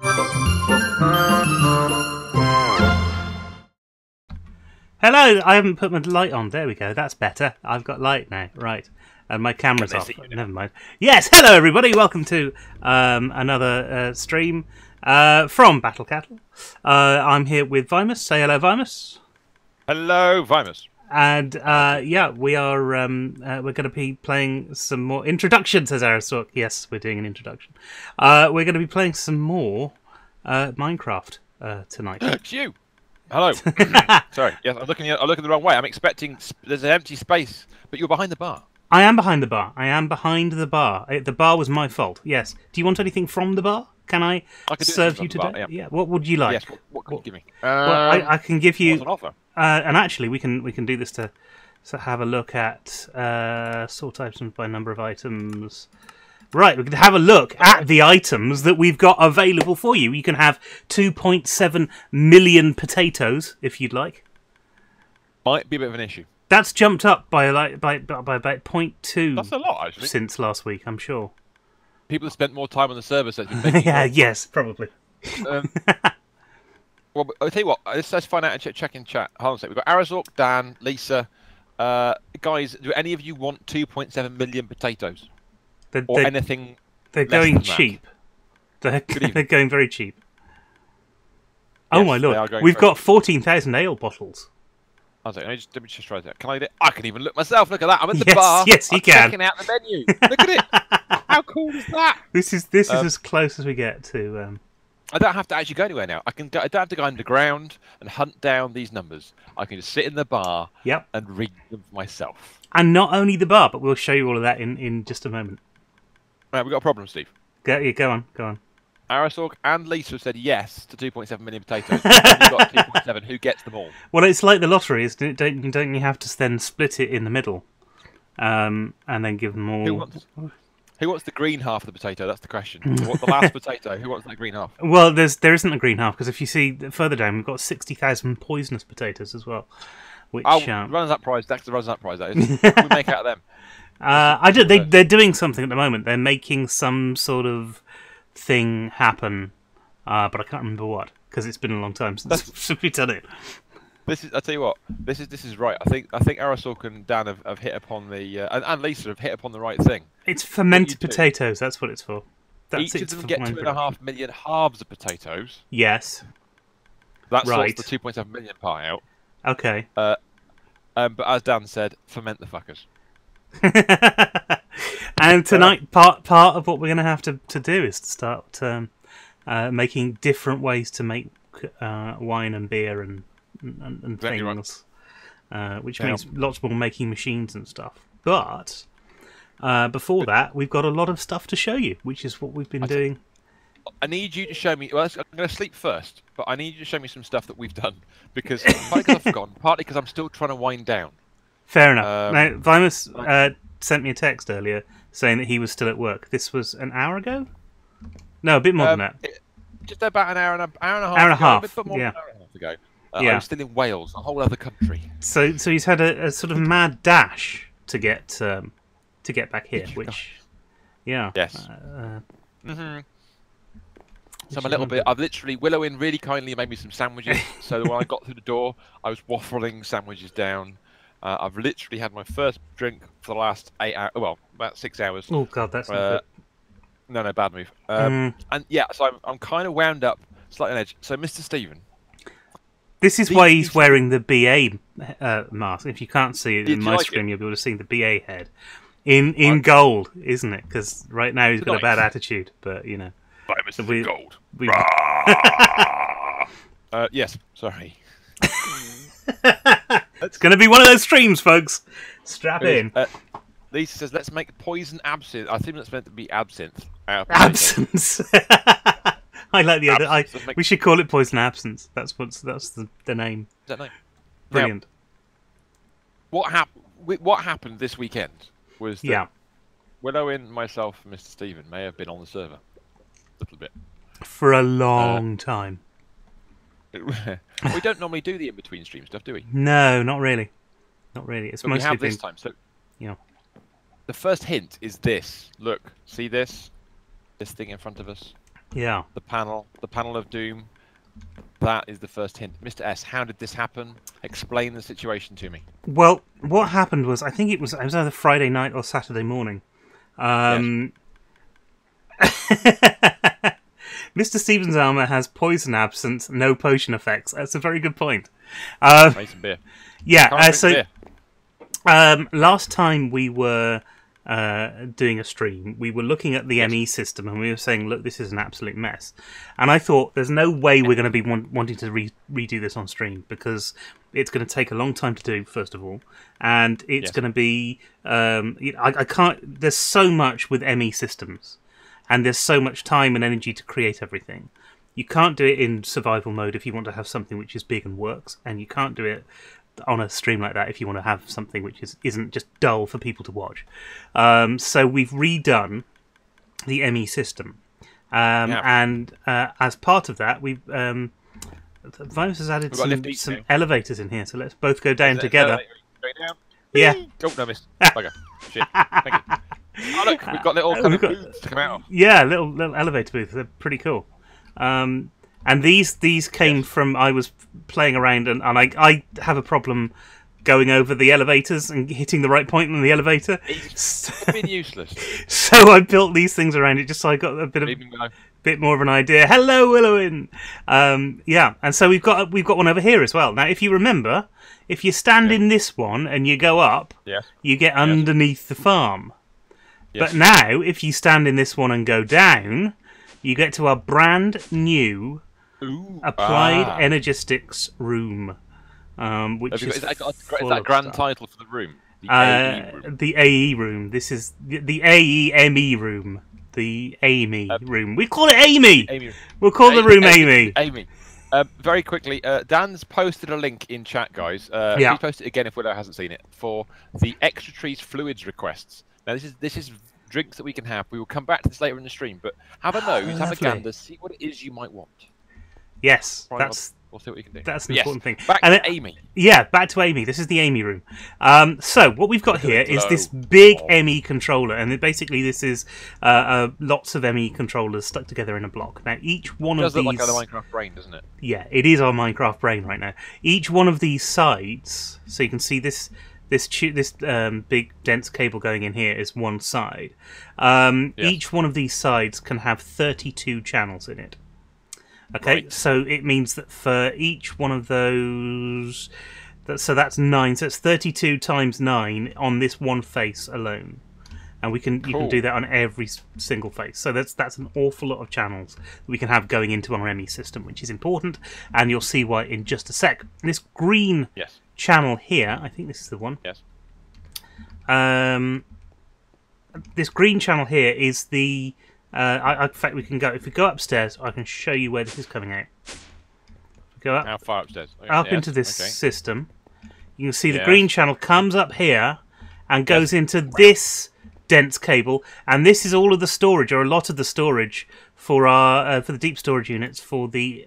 Hello, I haven't put my light on. There we go. That's better. I've got light now. Right. And my camera's off. Never mind. Yes, hello everybody. Welcome to another stream from Battle Cattle. I'm here with Vimus. Say hello, Vimus. Hello, Vimus. And yeah, we are we're going to be playing some more introductions as Aristalk. Yes, we're doing an introduction. We're going to be playing some more Minecraft tonight. It's you. Hello. Sorry. Yes, I'm looking the wrong way. I'm expecting there's an empty space, but you're behind the bar. I am behind the bar. I am behind the bar. The bar was my fault. Yes. Do you want anything from the bar? Can I serve you today? Yeah. What would you like? Yes. What can you give me? Well, I can give you. What's an offer? And actually, we can do this to have a look at sort items by number of items. Right, we can have a look at the items that we've got available for you. You can have 2.7 million potatoes if you'd like. Might be a bit of an issue. That's jumped up by about 0.2. That's a lot, actually. Since last week, I'm sure. People have spent more time on the server, so yeah, yes, probably. Well, I'll tell you what. Let's find out and check in chat. Hold on a sec. We've got Arizok, Dan, Lisa. Guys, do any of you want 2.7 million potatoes? Or anything? They're going cheap. They're going very cheap. Oh my lord! We've got 14,000 ale bottles. I was like, let me just try that. Can I do it? I can even look myself. Look at that. I'm at the bar. Yes, you can. Checking out the menu. Look at it. How cool is that? This is as close as we get to. I don't have to actually go anywhere now. I don't have to go underground and hunt down these numbers. I can just sit in the bar. Yep. And read them for myself. And not only the bar, but we'll show you all of that in just a moment. Right, we've got a problem, Steve. Go on. Arisok and Lisa have said yes to 2.7 million potatoes. You've got 2.7. Who gets them all? Well, it's like the lottery, isn't it? Don't you have to then split it in the middle, and then give them all? Who wants the green half of the potato? That's the question. The last potato. Who wants that green half? Well, there isn't a green half because if you see further down, we've got 60,000 poisonous potatoes as well. Which runs that prize. Dexter runs that prize. That is. What do we make out of them? They're doing something at the moment. They're making some sort of thing happen, but I can't remember what because it's been a long time since we've done it. I tell you what. This is right. I think Arisok and Dan have hit upon the and Lisa have hit upon the right thing. It's fermented potatoes. That's what it's for. Each of them get 2.5 million halves of potatoes. Yes. That sorts the 2.7 million part out. Okay. But as Dan said, ferment the fuckers. And tonight, part of what we're going to have to do is to start making different ways to make wine and beer and things, which means lots more making machines and stuff. But before that, we've got a lot of stuff to show you, which is what we've been doing. I need you to show me. Well, I'm going to sleep first, but I need you to show me some stuff that we've done because partly because I've forgotten, partly because I'm still trying to wind down. Fair enough. Now, Vimus sent me a text earlier saying that he was still at work. This was an hour ago? No, a bit more than that. Just about an hour and a half. Hour and a half. A bit more than an hour and a half ago. I was still in Wales, a whole other country. So he's had a sort of mad dash to get back here, which, yeah. Yes. So I'm a little bit. I've literally Willow in really kindly made me some sandwiches. So when I got through the door, I was waffling sandwiches down. I've literally had my first drink for the last 8 hours. Well, about 6 hours. Oh God, that's not good. No, bad move. And yeah, so I'm kind of wound up, slightly on edge. So, Mr. Stephen. This is why he's wearing the BA mask. If you can't see it in my screen, you'll be able to see the BA head in gold, isn't it? Because right now he's got a bad attitude, but you know. Right, Mr. Gold. Yes, sorry. It's going to be one of those streams, folks. Strap in. Lisa says, let's make poison absinthe. I think that's meant to be absinthe. Absinthe. I like the other. We should call it poison absinthe. That's the name. Is that name? Brilliant. Now, what happened this weekend was that Willow and myself and Mr. Stephen may have been on the server a little bit. For a long time. We don't normally do the in-between stream stuff, do we? No, not really. Not really. It's but mostly we have this time. So the first hint is this. Look, see this? This thing in front of us? Yeah. The panel of doom. That is the first hint. Mr. S, how did this happen? Explain the situation to me. Well, what happened was, I think it was either Friday night or Saturday morning. Yes. Mr. Stevens' armor has poison absence, no potion effects. That's a very good point. Make some beer. Yeah, so beer. Last time we were doing a stream, we were looking at the ME system and we were saying, look, this is an absolute mess. And I thought, there's no way we're going to be wanting to redo this on stream, because it's going to take a long time to do, first of all, and it's going to be I can't. There's so much with ME systems, and there's so much time and energy to create everything. You can't do it in survival mode if you want to have something which is big and works, and you can't do it on a stream like that if you want to have something which isn't just dull for people to watch. So we've redone the ME system, and as part of that, we've Virus has added some elevators in here. So let's both go down together. Down? Yeah. Oh no, missed. Bugger. Shit. Thank you. Oh look, we've got little kind of booths to come out of. Yeah, little elevator booths. They're pretty cool. And these came from, I was playing around and I have a problem going over the elevators and hitting the right point on the elevator. It's been useless. So I built these things around it just so I got a bit more of an idea. Hello, Willowin. Yeah, and so we've got one over here as well. Now, if you remember, if you stand in this one and you go up, you get underneath the farm. But now, if you stand in this one and go down, you get to our brand new Applied Energistics room, which is that grand title for the room? The AE room. The AE room. This is the AEME room. The Amy room. We call it Amy. We'll call the room Amy. Amy. Very quickly, Dan's posted a link in chat, guys. Please post it again if Willow hasn't seen it, for the Extra Trees Fluids requests. Now, this is drinks that we can have. We will come back to this later in the stream, but have a nose, have a gander, see what it is you might want. Yes, we'll see what we can do. That's an important thing. Back to Amy. Yeah, back to Amy. This is the Amy room. So what we've got here is this big ME controller, and basically this is lots of ME controllers stuck together in a block. Now each one of these does look like a Minecraft brain, doesn't it? Yeah, it is our Minecraft brain right now. Each one of these sides, so you can see this big dense cable going in here is one side. Each one of these sides can have 32 channels in it. Okay, so it means that for each one of those, so that's 9. So it's 32 times 9 on this one face alone, and you can do that on every single face. So that's an awful lot of channels that we can have going into our ME system, which is important, and you'll see why in just a sec. This green channel here, I think this is the one. Yes. This green channel here is the. In fact, we can go. If we go upstairs, I can show you where this is coming out. Go up. How far upstairs? Up into this system. You can see the green channel comes up here and goes into this dense cable, and this is all of the storage, or a lot of the storage for our for the deep storage units for the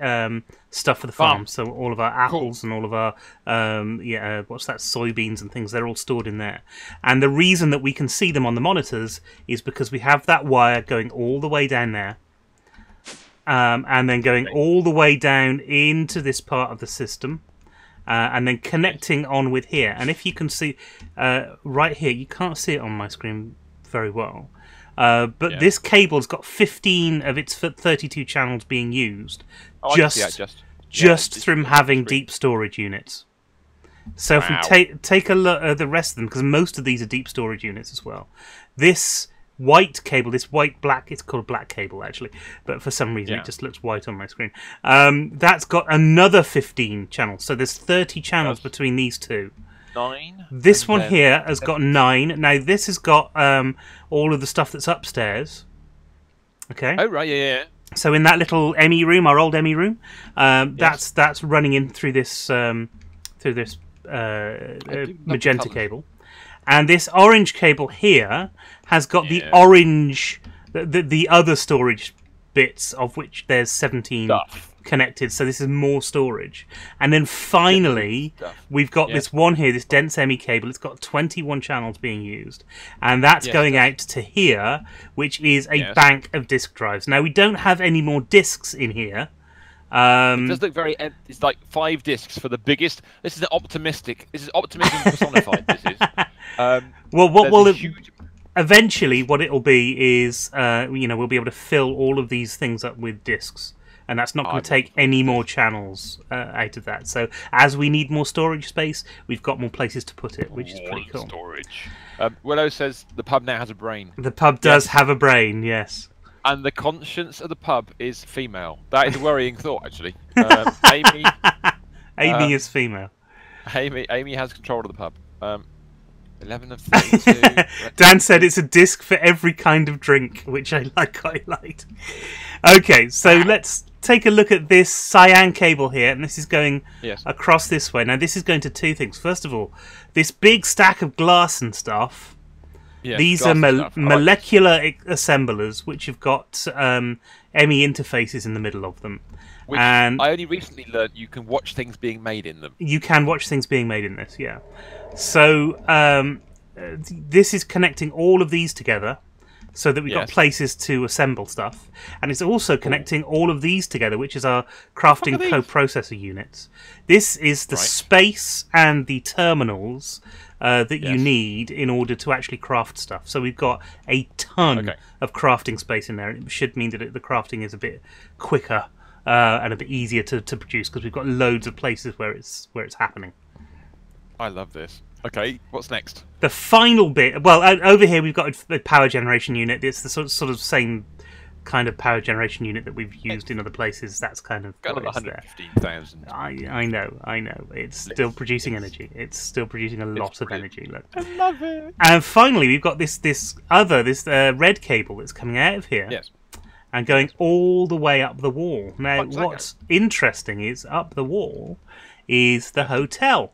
stuff for the farm. So all of our apples and all of our soybeans and things, they're all stored in there. And the reason that we can see them on the monitors is because we have that wire going all the way down there, and then going all the way down into this part of the system. And then connecting on with here. And if you can see right here, you can't see it on my screen very well, but this cable's got 15 of its 32 channels being used just from having deep storage units. So if we take a look at the rest of them, because most of these are deep storage units as well. This white cable, this white-black, it's called a black cable actually, but for some reason it just looks white on my screen. That's got another 15 channels, so there's 30 channels between these two. 9. This one here has got 9. Now this has got all of the stuff that's upstairs. Okay. Oh right, yeah. So in that little ME room, our old ME room, that's running in through this magenta cable, and this orange cable here has got the orange, the other storage bits, of which there's 17 connected, so this is more storage. And then finally, we've got this one here, this dense ME cable. It's got 21 channels being used, and that's going out to here, which is a bank of disk drives. Now, we don't have any more disks in here. It does look very. It's like 5 disks for the biggest. This is optimistic. This is optimism personified. This is. Well, what will eventually what it'll be is, we'll be able to fill all of these things up with disks. And that's not going to take any more channels out of that. So as we need more storage space, we've got more places to put it, which is pretty cool. Storage. Willow says the pub now has a brain. The pub does have a brain, yes. And the conscience of the pub is female. That is a worrying thought, actually. Amy is female. Amy has control of the pub. 11 of 32. Dan said it's a disc for every kind of drink, which I quite liked. Okay, so let's take a look at this cyan cable here, and this is going across this way. Now, this is going to 2 things. First of all, this big stack of glass and stuff. Yeah, these are molecular assemblers, which have got ME interfaces in the middle of them. Which I only recently learned you can watch things being made in them. You can watch things being made in this, yeah. So this is connecting all of these together so that we've got places to assemble stuff. And it's also connecting all of these together, which is our crafting coprocessor units. This is the space and the terminals that you need in order to actually craft stuff. So we've got a ton of crafting space in there. It should mean that the crafting is a bit quicker and a bit easier to produce, because we've got loads of places where it's happening. I love this. Okay, what's next? The final bit. Well, over here we've got a power generation unit. It's the sort of same kind of power generation unit that we've used in other places. That's kind of got 115,000. I know. It's still producing energy. It's still producing a lot of energy. Look. I love it. And finally, we've got this red cable that's coming out of here. Yes. And going all the way up the wall. Now, what's interesting is up the wall is the hotel.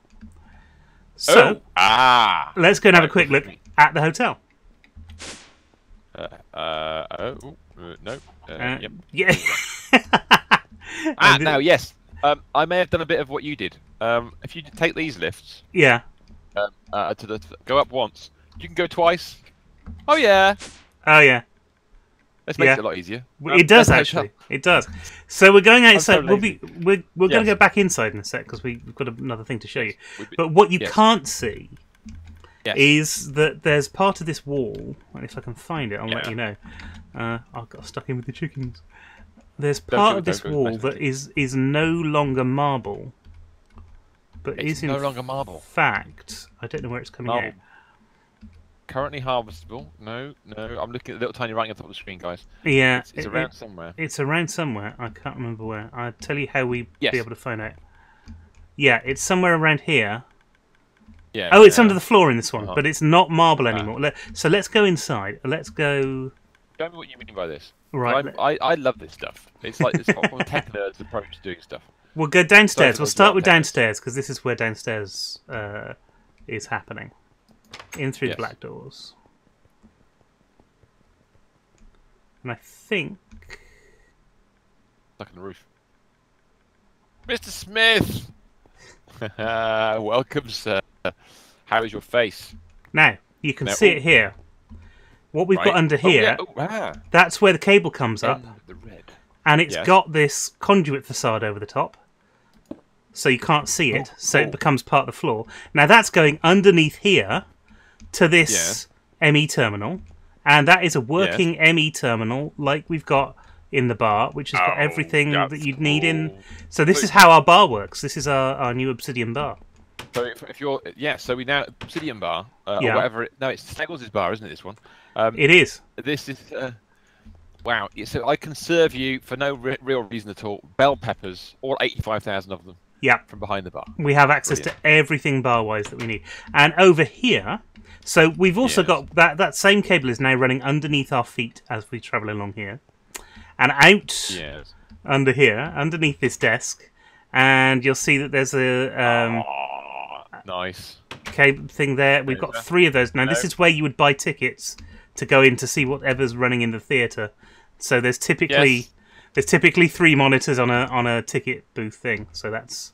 So, let's go and have a quick look at the hotel. No. Yep. Yeah. Now, yes. I may have done a bit of what you did. If you take these lifts, go up once, you can go twice. Oh yeah. This makes it a lot easier. It does actually. It does. So we're going outside. We're going to go back inside in a sec because we've got another thing to show you. But what you can't see is that there's part of this wall. And if I can find it, I'll let you know. I got stuck in with the chickens. There's part of this wall that is no longer marble, but is no longer marble. Fact, I don't know where it's coming out. Currently harvestable. No. I'm looking at the little tiny writing on top of the screen, guys. Yeah, it's around somewhere. It's around somewhere. I can't remember where. I'll tell you how we be able to find out. Yeah, it's somewhere around here. Yeah. Oh, it's under the floor in this one, but it's not marble anymore. So let's go inside. Let's go. Show me what you mean by this. Right. I love this stuff. It's like this tech nerd's approach to doing stuff. We'll go downstairs. We'll start with downstairs because this is where downstairs is happening. In through the black doors. And I think... Stuck in the roof. Mr. Smith! Welcome, sir. How is your face? Now, you can see it here. What we've got under here, that's where the cable comes up. The red. And it's got this conduit facade over the top. So you can't see it. So it becomes part of the floor. Now that's going underneath here to this ME terminal. And that is a working ME terminal like we've got in the bar, which has got everything that you'd need in. So this is how our bar works. This is our new Obsidian bar. So if you're so we now Obsidian bar or whatever. No, it's Sneggles' bar, isn't it? This one. It is. This is wow. So I can serve you for no real reason at all. Bell peppers, all 85,000 of them. Yeah. From behind the bar. We have access to everything bar-wise that we need. And over here, so we've also got that same cable is now running underneath our feet as we travel along here, and out under here, underneath this desk, and you'll see that there's a nice cable thing there. We've got 3 of those now. This is where you would buy tickets to go in to see whatever's running in the theatre. So there's typically There's typically 3 monitors on a ticket booth thing, so that's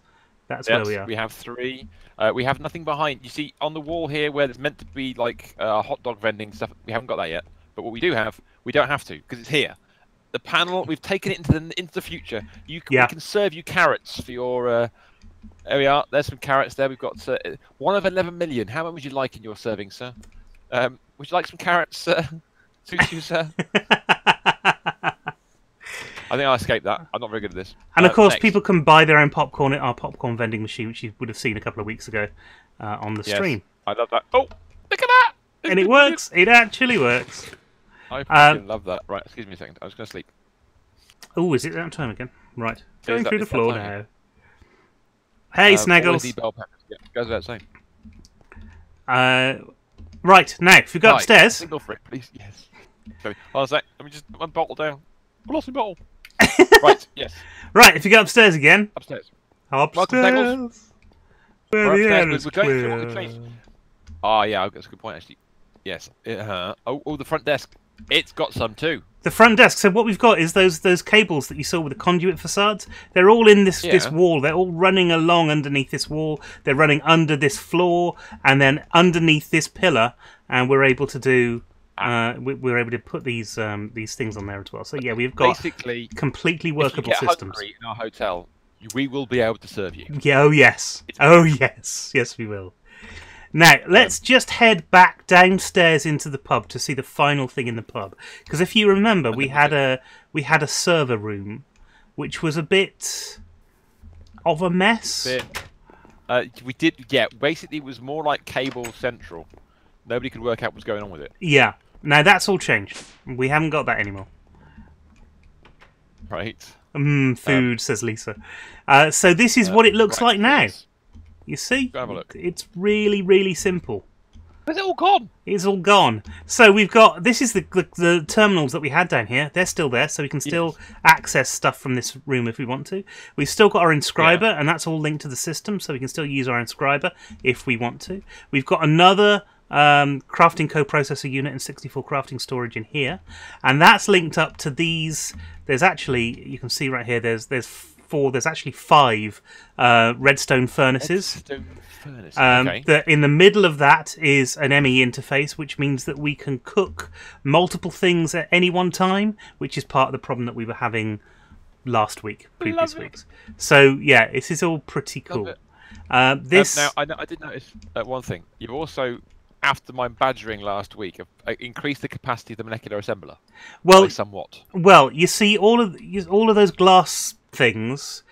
where we are. We have 3. We have nothing behind. You see, on the wall here, where there's meant to be like hot dog vending stuff, we haven't got that yet. But what we do have, we don't have to because it's here. The panel, we've taken it into the future. We can serve you carrots for your. There we are. There's some carrots there. We've got 1 of 11 million. How many would you like in your serving, sir? Would you like some carrots, sir? Suits you, sir? I think I escaped that. I'm not very good at this. And of course, next. people can buy their own popcorn at our popcorn vending machine, which you would have seen a couple of weeks ago on the stream. I love that. Oh, look at that! And it works. It actually works. I fucking love that. Right, excuse me a second. I was going to sleep. Oh, is it that time again? Right. Going through the that floor time, now. Hey, Snaggles. LED bell peppers. Yeah, goes without saying. Right, now, if you go upstairs... Signal for it, please. Yes. Sorry. Hold on a sec. Let me just put my bottle down. I lost my bottle. Right, yes. Right, if you go upstairs again... Upstairs. Upstairs. Welcome, Where the air is We're going through clear. all the trains. Oh, yeah, that's a good point, actually. Yes. Oh, the front desk. It's got some, too. The front desk. So what we've got is those cables that you saw with the conduit facades. They're all in this wall. They're all running along underneath this wall. They're running under this floor and then underneath this pillar. And we're able to do. We're able to put these things on there as well. So yeah, we've got basically completely workable if you get systems. Hungry in our hotel, we will be able to serve you. Yeah. Oh yes. Oh yes. Yes, we will. Now, let's just head back downstairs into the pub to see the final thing in the pub. Because if you remember, we had a server room, which was a bit of a mess. We did, yeah. Basically, it was more like cable central. Nobody could work out what was going on with it. Yeah. Now that's all changed. We haven't got that anymore. Right. Food, says Lisa. So this is what it looks like now. Yes. You see? Go have a look. It's really, really simple. Is it all gone? It's all gone. So we've got... This is the terminals that we had down here. They're still there, so we can still access stuff from this room if we want to. We've still got our inscriber, and that's all linked to the system, so we can still use our inscriber if we want to. We've got another crafting coprocessor unit and 64 crafting storage in here, and that's linked up to these. There's actually... You can see right here, there's actually 5 redstone furnaces. Okay. In the middle of that is an ME interface, which means that we can cook multiple things at any one time, which is part of the problem that we were having previous weeks. So yeah, this is all pretty cool. Now I did notice one thing. You've also, after my badgering last week, increased the capacity of the molecular assembler. Well, somewhat. Well, you see, all of those glass things,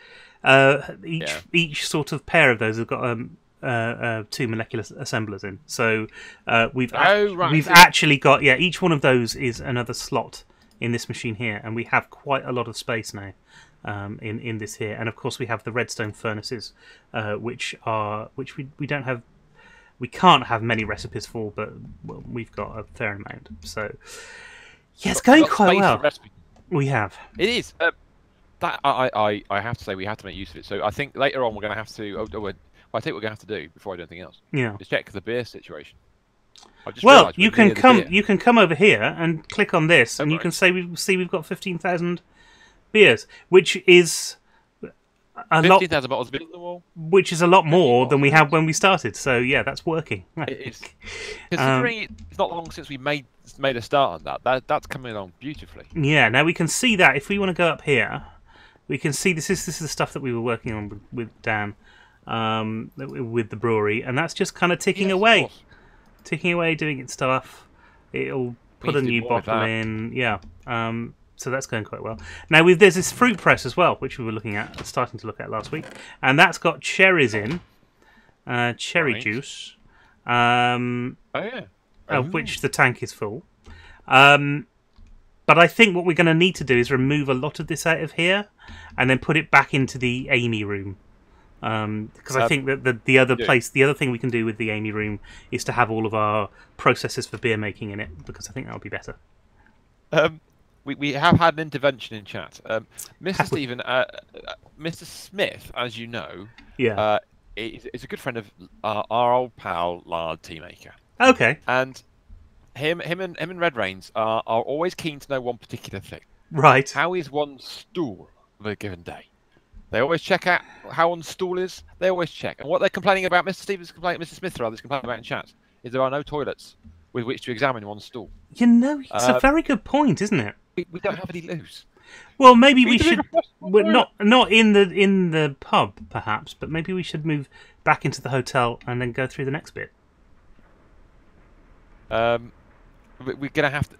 each sort of pair of those have got 2 molecular assemblers in. So we've actually got each one of those is another slot in this machine here, and we have quite a lot of space now in this here. And of course we have the redstone furnaces, which we don't have. We can't have many recipes for, but we've got a fair amount. So yeah, it's going quite well. We have. It is. That I have to say we have to make use of it. So I think later on we're going to have to. I think we're going to have to do before I do anything else. Yeah. Is check the beer situation. Well, you can come over here and click on this, and you can say we've got 15,000 beers, which is a 15,000 bottles of beer on the wall. Which is a lot more than we had when we started. So yeah, that's working. It is. Considering it's not long since we made a start on that's coming along beautifully. Yeah. Now we can see that if we want to go up here. We can see this is the stuff that we were working on with Dan, with the brewery, and that's just kind of ticking away, doing its stuff. It'll put a new bottle in, so that's going quite well. Now there's this fruit press as well, which we were starting to look at last week, and that's got cherries in, cherry juice, of which the tank is full. But I think what we're going to need to do is remove a lot of this out of here and then put it back into the Amy room. Because I think that the other thing we can do with the Amy room is to have all of our processes for beer making in it, because I think that'll be better. We have had an intervention in chat. Mr. Stephen, Mr. Smith, as you know, is a good friend of our old pal, Lard Teamaker. Okay. And him and Red Rains are always keen to know one particular thing. Right. How is one stool of a given day? They always check out how one stool is. They always check. And what they're complaining about, Mr. Stevens complaining, Mr. Smith rather, is complaining about in chat, is there are no toilets with which to examine one stool. You know, it's a very good point, isn't it? We don't have any loos. Well, maybe we should not in the pub, perhaps, but maybe we should move back into the hotel and then go through the next bit. We're gonna have to.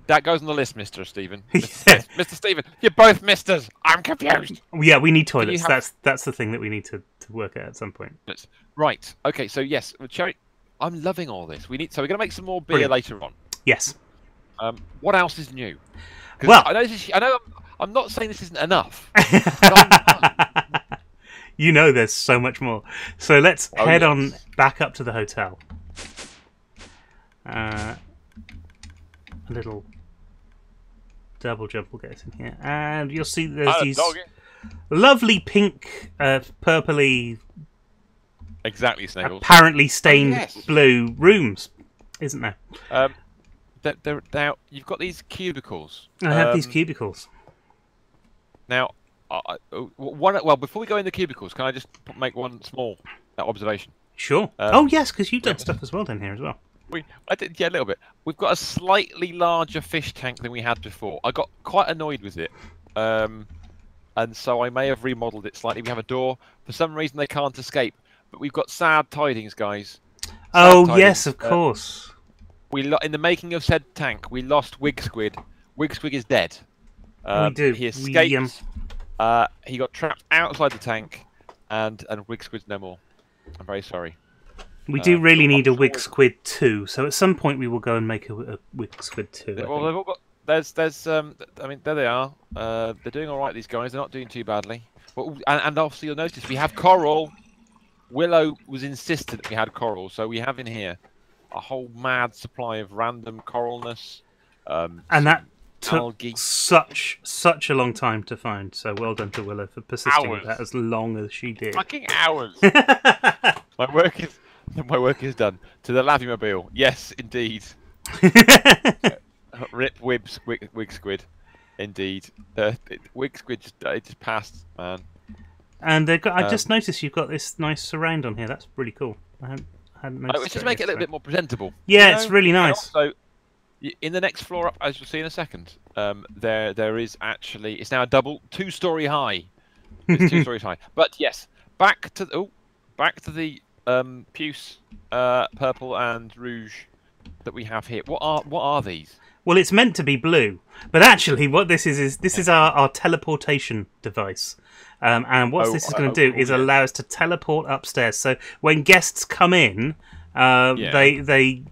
That goes on the list, Mr. Stephen. Mr. Stephen, you're both misters. I'm confused. Yeah, we need toilets. That's the thing that we need to work at some point. Right. Okay. So yes, Cherry, I'm loving all this. So we're gonna make some more beer later on. Yes. What else is new? Well, I know. I'm not saying this isn't enough. You know, there's so much more. So let's head on back up to the hotel. A little double jump will get us in here, and you'll see there's these lovely pink, purpley, exactly, Snaggles, apparently stained blue rooms, isn't there? Now you've got these cubicles. I have these cubicles. Now, well, before we go in the cubicles, can I just make one small observation? Sure. Oh yes, because you've done stuff as well down here as well. I did, yeah, a little bit. We've got a slightly larger fish tank than we had before. I got quite annoyed with it, and so I may have remodeled it slightly. We have a door. For some reason, they can't escape. But we've got sad tidings, guys. Yes, of course. In the making of said tank, we lost Wig Squid. Wig Squid is dead. We do. He escaped. He got trapped outside the tank, and Wig Squid's no more. I'm very sorry. We do really need a Wig Squid 2, so at some point we will go and make a Wig Squid 2. Well, they've all got. I mean, there they are. They're doing all right. These guys. They're not doing too badly. But, and obviously, you'll notice we have coral. Willow was insistent we had coral, so we have in here a whole mad supply of random coralness. And that took algae. such a long time to find. So well done to Willow for persisting with that as long as she did. Fucking hours. My work is done. To the Lavimobile. Yes, indeed. Rip Wig Squid. Indeed. Wig Squid just passed, man. And I just noticed you've got this nice surround on here. That's really cool. I hadn't noticed. Let's just make it a little bit more presentable. Yeah, it's really nice. Also, in the next floor up, as you'll see in a second, there is actually, it's now a two story high. It's 2 stories high. But yes, back to the puce, purple and rouge that we have here. What are these? Well, it's meant to be blue, but actually, what this is our teleportation device. And what this is going to do is allow us to teleport upstairs. So when guests come in, they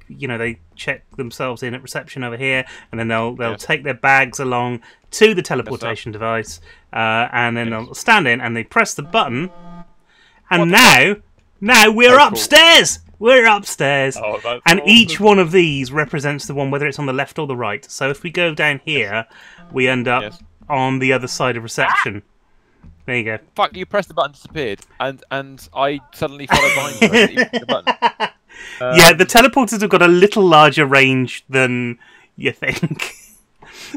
check themselves in at reception over here, and then they'll take their bags along to the teleportation device, and then they'll stand in and they press the button, and now we're upstairs. We're upstairs, and each one of these represents the one, whether it's on the left or the right. So if we go down here, we end up on the other side of reception. There you go. Fuck! You pressed the button, disappeared, and I suddenly followed behind you. The button. Yeah, the teleporters have got a little larger range than you think.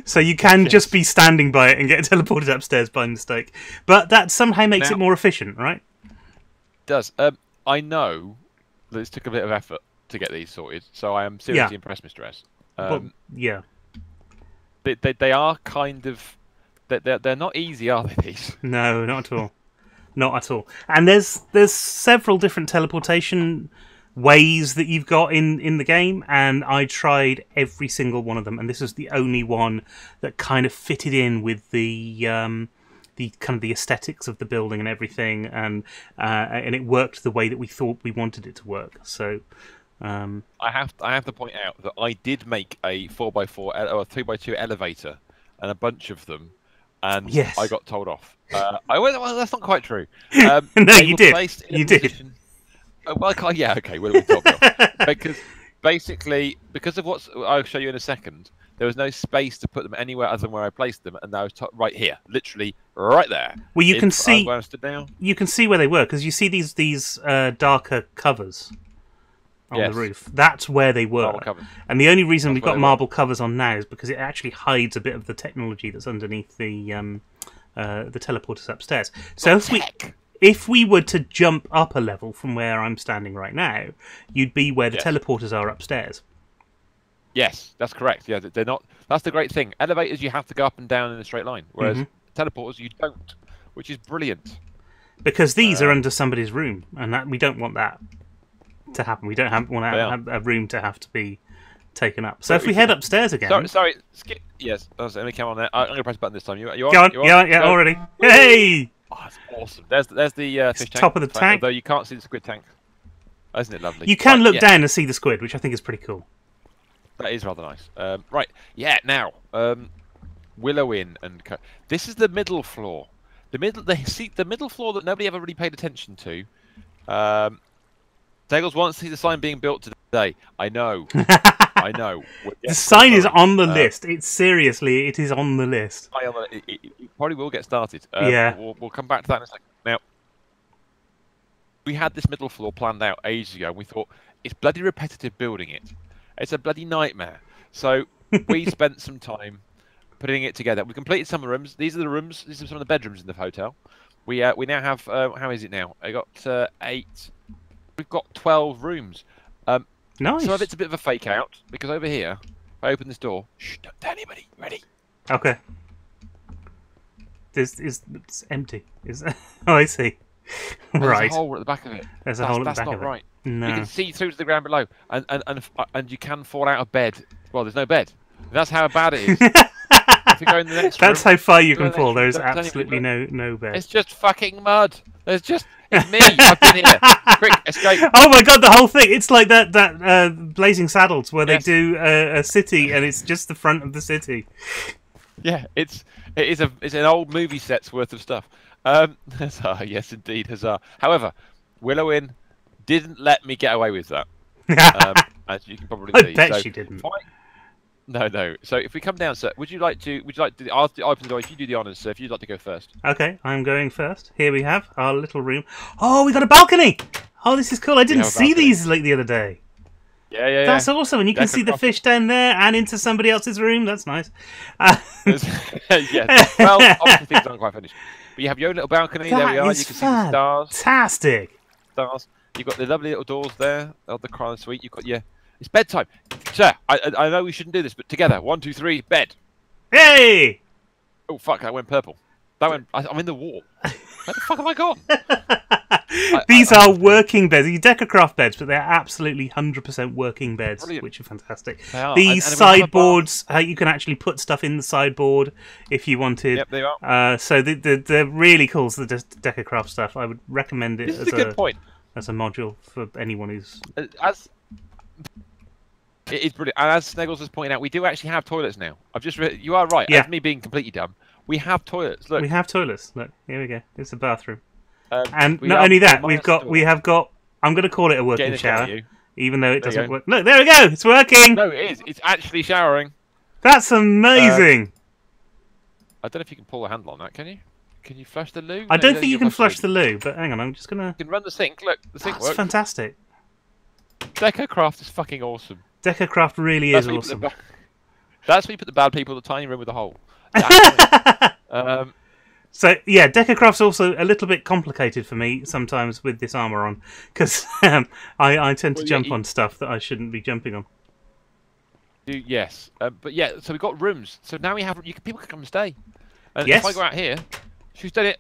So you can just be standing by it and get teleported upstairs by mistake. But that somehow makes it more efficient, right? It does. I know that this took a bit of effort to get these sorted, so I am seriously impressed, Mr. S. Yeah. They are kind of... They're not easy, are they, these? No, not at all. Not at all. And there's several different teleportation ways that you've got in the game, and I tried every single one of them, and this is the only one that kind of fitted in with the kind of the aesthetics of the building and everything, and it worked the way that we thought we wanted it to work. So I have to point out that I did make a 4x4 or a 3x2 elevator and a bunch of them, and I got told off. I went, well, that's not quite true. No, you did. You did. Well, yeah, okay. Well, we told me off. Because basically, because of what I'll show you in a second, there was no space to put them anywhere other than where I placed them, and I was right here, literally right there. Well, you can see where I stood now. You can see where they were because you see these darker covers. on the roof. That's where they were. And the only reason we've got marble covers on now is because it actually hides a bit of the technology that's underneath the teleporters upstairs. So if we were to jump up a level from where I'm standing right now, you'd be where the teleporters are upstairs. Yes, that's correct. Yeah, they're not. That's the great thing. Elevators, you have to go up and down in a straight line, whereas teleporters, you don't, which is brilliant. Because these are under somebody's room, and we don't want that to happen. We don't want to have a room to have to be taken up. So if we head upstairs again... Sorry, skip. Yes, let me come on there. I'm going to press a button this time. You on? Go on. Yeah, already. Hey! Oh, that's awesome. There's the fish tank. Top of the tank. Although you can't see the squid tank. Isn't it lovely? You can look down and see the squid, which I think is pretty cool. That is rather nice. Right, now, Willow in and this is the middle floor. The middle floor that nobody ever really paid attention to. Dagles wants to see the sign being built today. I know. I know. The sign is on the list. It is on the list. It probably will get started. Yeah. We'll come back to that in a second. Now, we had this middle floor planned out ages ago, and we thought, it's bloody repetitive building it. It's a bloody nightmare. So we spent some time putting it together. We completed some of the rooms. These are the rooms. These are some of the bedrooms in the hotel. We now have, how is it now? I got 8. We've got 12 rooms. Nice. Some of it's a bit of a fake out, because over here, if I open this door, shh, don't tell anybody. Ready? Okay. It's empty. Oh, I see. Right. There's a hole at the back of it. There's a hole at the back That's of not it. right. No. You can see through to the ground below, and you can fall out of bed. Well, there's no bed. That's how bad it is. If you go in the next room, that's how far you can fall. There's absolutely no bed. It's just fucking mud. It's me. I've been here. Quick, escape. Oh my god, the whole thing. It's like that Blazing Saddles where they do a city and it's just the front of the city. Yeah, it's an old movie set's worth of stuff. Huzzah, yes indeed, huzzah. However, Willow Inn didn't let me get away with that. As you can probably see. I bet she didn't. No. So if we come down, sir, would you like to? I'll open the door. If you do the honours, sir. If you'd like to go first. Okay, I'm going first. Here we have our little room. Oh, we got a balcony. Oh, this is cool. I didn't see these like the other day. Yeah. That's awesome, and you can see the fish down there and into somebody else's room. That's nice. Yeah. Well, obviously things aren't quite finished. But you have your own little balcony. There we are. You can see the stars. Fantastic. Stars. You've got the lovely little doors there of the Crown Suite. You've got it's bedtime, sir. I know we shouldn't do this, but together, 1, 2, 3, bed. Hey! Oh fuck! That went purple. I'm in the wall. Where the fuck have I gone? These are working beds. These Decacraft beds, but they're absolutely 100% working beds, which are fantastic. These sideboards, you can actually put stuff in the sideboard if you wanted. Yep, they are. So they're really cool. So the Decacraft stuff, I would recommend it. This is a good point. As a module for anyone who's it is brilliant. And as Sneggles has pointed out, we do actually have toilets now. You are right. Yeah. As me being completely dumb, we have toilets. Look, we have toilets. Look, here we go. It's a bathroom. And not only that, we have got. I'm going to call it a working shower, even though it doesn't work. Look, there we go. It's working. No, it is. It's actually showering. That's amazing. I don't know if you can pull the handle on that. Can you? Can you flush the loo? I don't think you can flush the loo, but hang on. I'm just gonna. You can run the sink. Look, the sink works. That's fantastic. Decacraft is fucking awesome. Decacraft really is awesome. That's where you put the bad people in the tiny room with a hole. So yeah, Decacraft's also a little bit complicated for me sometimes with this armor on, because I tend to jump on stuff that I shouldn't be jumping on. Yes, but yeah, so we've got rooms. So now we have people can come and stay. And yes. If I go out here, she's done it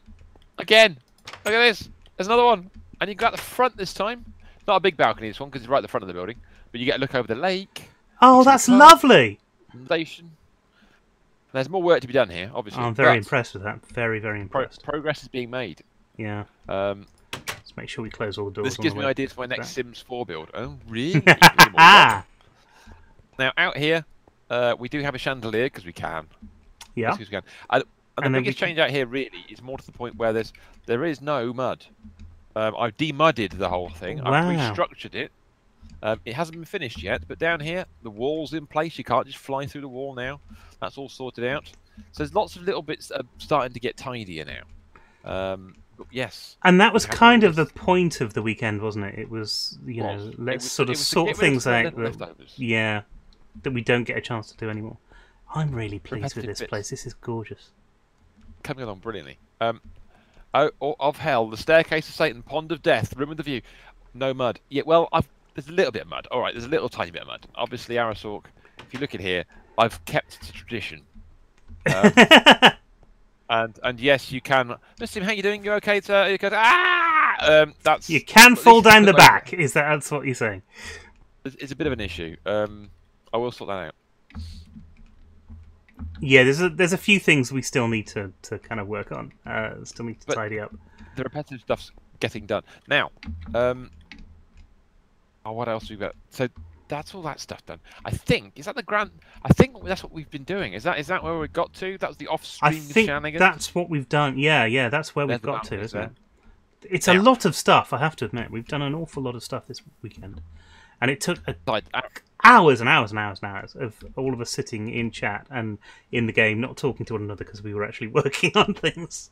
again. Look at this. There's another one, and you can go out the front this time. Not a big balcony, this one, because it's right at the front of the building. But you get a look over the lake. Oh, that's lovely. Station. There's more work to be done here, obviously. I'm very impressed with that. Very, very impressed. Progress is being made. Yeah. Let's make sure we close all the doors. This gives me ideas for my next Sims 4 build. Oh, really? Now, out here, we do have a chandelier, because we can. Yeah. Because we can. And the biggest change out here, really, is more to the point where there is no mud. I've demudded the whole thing. Wow. I've restructured it. It hasn't been finished yet, but down here, the wall's in place. You can't just fly through the wall now. That's all sorted out. So there's lots of little bits that are starting to get tidier now. Yes. And that was kind of the point of the weekend, wasn't it? It was, let's sort things out that, that we don't get a chance to do anymore. I'm really pleased with this place. This is gorgeous. Coming along brilliantly. Of hell, the staircase of Satan, pond of death, room with the view. No mud. Yeah, well, there's a little bit of mud. All right, there's a little tiny bit of mud. Obviously, Arasork, if you look at here, I've kept to tradition. And yes, you can. Mr. Tim, how you doing? You okay? That's. You can fall down the back. That's what you're saying? It's a bit of an issue. I will sort that out. Yeah, there's a few things we still need to kind of work on. Still need to tidy up. The repetitive stuff's getting done now. What else we've got? So that's all that stuff done. I think that's what we've been doing. Is that where we got to? That was the off-stream shenanigans. That's what we've done. Yeah, that's where we've got to, isn't it? It's a lot of stuff. I have to admit, we've done an awful lot of stuff this weekend, and it took hours and hours and hours and hours of all of us sitting in chat and in the game, not talking to one another because we were actually working on things,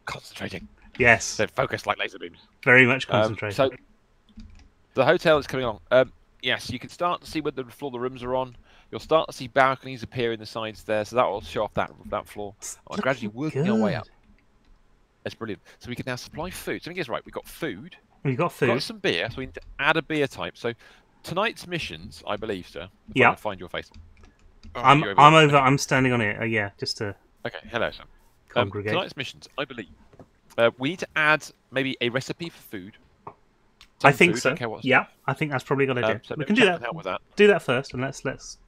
concentrating. Yes, they're focused like laser beams. Very much concentrating. So the hotel is coming along. Yes, you can start to see where the floor the rooms are on. You'll start to see balconies appear in the sides there, so that will show off that floor. I'm gradually working our way up. That's brilliant. So we can now supply food. So I think it's right. We've got food. We've got food. We've got some beer, so we need to add a beer type. So tonight's missions, I believe, sir. Yeah. I find your face. I'm over. Okay. I'm standing on it. Yeah, just to. Okay. Hello, sir. Congregate. Tonight's missions, I believe. We need to add maybe a recipe for food. I think so. Yeah, I think that's probably a good idea. So we can do that. Help with that. Do that first, and let's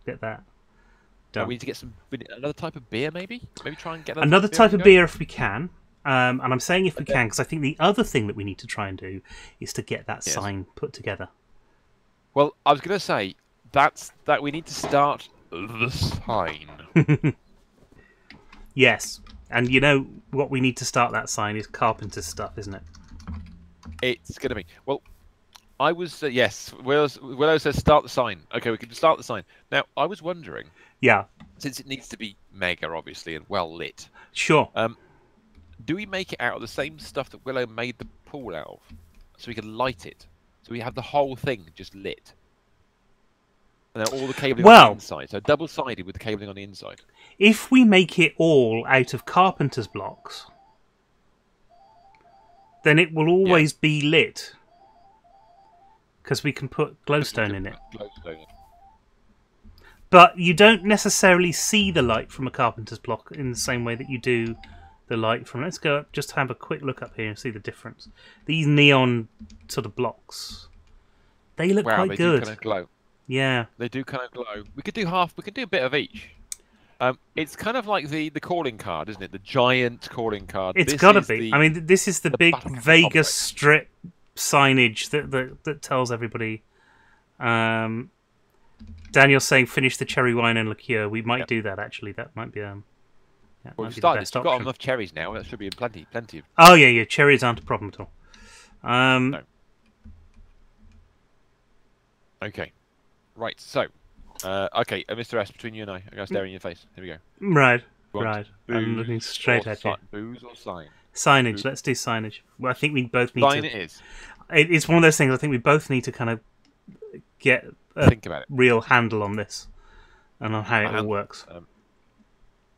get that done. We need to get another type of beer, maybe. Maybe try and get another type of beer if we can. And I'm saying if we can because I think the other thing that we need to try and do is to get that sign put together. Well, I was going to say that we need to start the sign. Yes, and you know what we need to start that sign is carpenter's stuff, isn't it? It's going to be I was yes. Willow says start the sign. Okay, we can start the sign. Now, I was wondering. Yeah. Since it needs to be mega, obviously, and well lit. Sure. Do we make it out of the same stuff that Willow made the pool out of, so we can light it? So we have the whole thing just lit, and then all the cabling on the inside. So double-sided with the cabling on the inside. If we make it all out of carpenter's blocks, then it will always be lit. Because we can put glowstone in it. But you don't necessarily see the light from a carpenter's block in the same way that you do the light from... Let's go up, just have a quick look up here and see the difference. These neon sort of blocks, they look quite good. They do kind of glow. Yeah. They do kind of glow. We could do a bit of each. It's kind of like the calling card, isn't it? The giant calling card. It's got to be. I mean, this is the big Vegas Strip signage that tells everybody. Daniel's saying finish the cherry wine and liqueur. We might do that actually. That might be we've started. We've got enough cherries now. That should be plenty of. Oh yeah, cherries aren't a problem at all. No. Okay, right. So, okay, Mr. S, between you and I going to stare in your face. Here we go. Right. I'm looking straight at you. Booze or sign? Signage. Booze. Let's do signage. Well, I think we both need sign to. It is. It's one of those things. I think we both need to kind of get think about it. Real handle on this and on how it all works.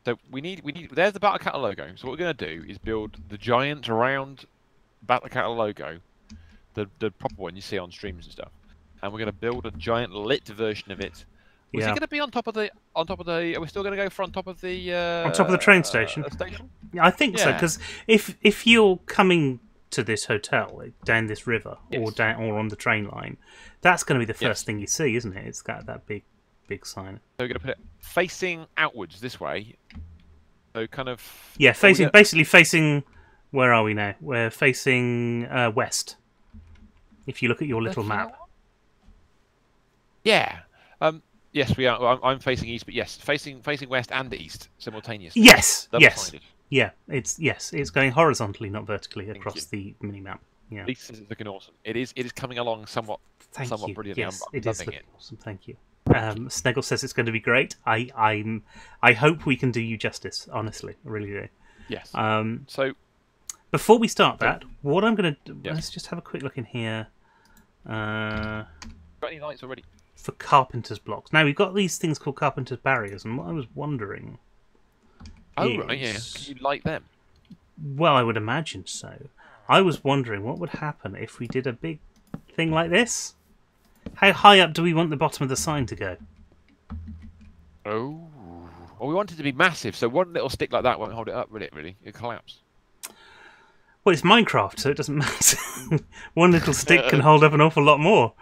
So we need. There's the Battle Cattle logo. So what we're going to do is build the giant round Battle Cattle logo, the proper one you see on streams and stuff, and we're going to build a giant lit version of it. Is it going to be on top of the? Are we still going to go for on top of the? On top of the train station. Yeah, I think so. Because if you're coming to this hotel down this river or on the train line, that's going to be the first thing you see, isn't it? It's got that big sign. So we're going to put it facing outwards this way. So kind of. Yeah, basically facing. Where are we now? We're facing west. If you look at your little map. Yeah. Yes, we are. I'm facing east, but yes, facing west and east simultaneously. Yes. Yes. Yeah. It's going horizontally, not vertically, across the mini map. Yeah. This is looking awesome. It is coming along somewhat brilliantly. Yes, I'm loving it. Awesome. Thank you. Sneggle says it's going to be great. I hope we can do you justice. Honestly, I really do. Yes. Before we start that, what I'm going to do... Yes. Let's just have a quick look in here. Got any lights already? For carpenter's blocks. Now, we've got these things called carpenter's barriers, and what I was wondering... right, yeah. Can you light them? Well, I would imagine so. I was wondering what would happen if we did a big thing like this. How high up do we want the bottom of the sign to go? Oh. Well, we want it to be massive, so one little stick like that won't hold it up, will it, really? It'll collapse. Well, it's Minecraft, so it doesn't matter. One little stick can hold up an awful lot more.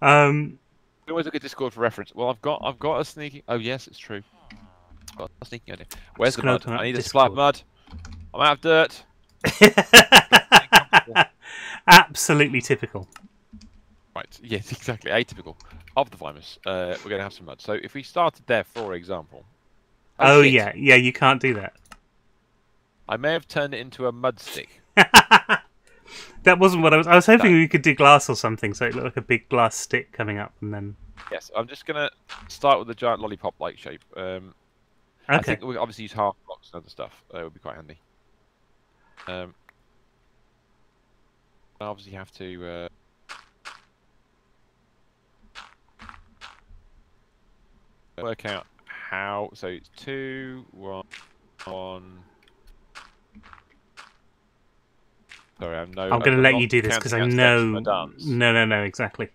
Always look at Discord for reference. Well, I've got a sneaky... Oh, yes, it's true. I've got a sneaky idea. Where's the mud? I need a supply of mud. I'm out of dirt. Absolutely typical. Right, yes, exactly. Atypical of the Vimus. We're going to have some mud. So if we started there, for example... Oh yeah, you can't do that. I may have turned it into a mud stick. That wasn't what I was hoping we could do glass or something, so it looked like a big glass stick coming up, and then... Yes, I'm just going to start with the giant lollipop-like shape. Okay. I think we'll obviously use half blocks and other stuff. It would be quite handy. I obviously have to... work out how... So it's 2, 1, 1... Sorry, I'm going to let you do this because I know... No, exactly.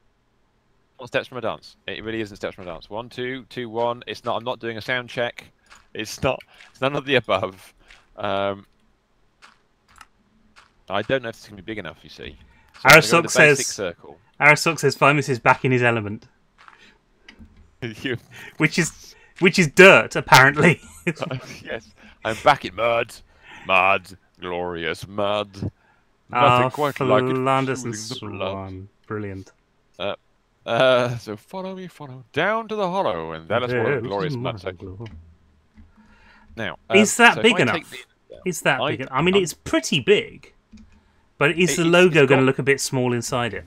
What steps from a dance? It really isn't steps from a dance. 1, 2, 2, 1. It's not. I'm not doing a sound check. It's not. It's none of the above. I don't know if it's going to be big enough. You see. So Arasok says Vimus is back in his element. which is dirt, apparently. Yes, I'm back in mud. Mud, glorious mud. Nothing quite like it. Flanders and Swan. Brilliant. So follow me, down to the hollow, and that is what a glorious mud. Now, is that big enough? Is that big enough? I mean, it's pretty big, but is the logo going to look a bit small inside it?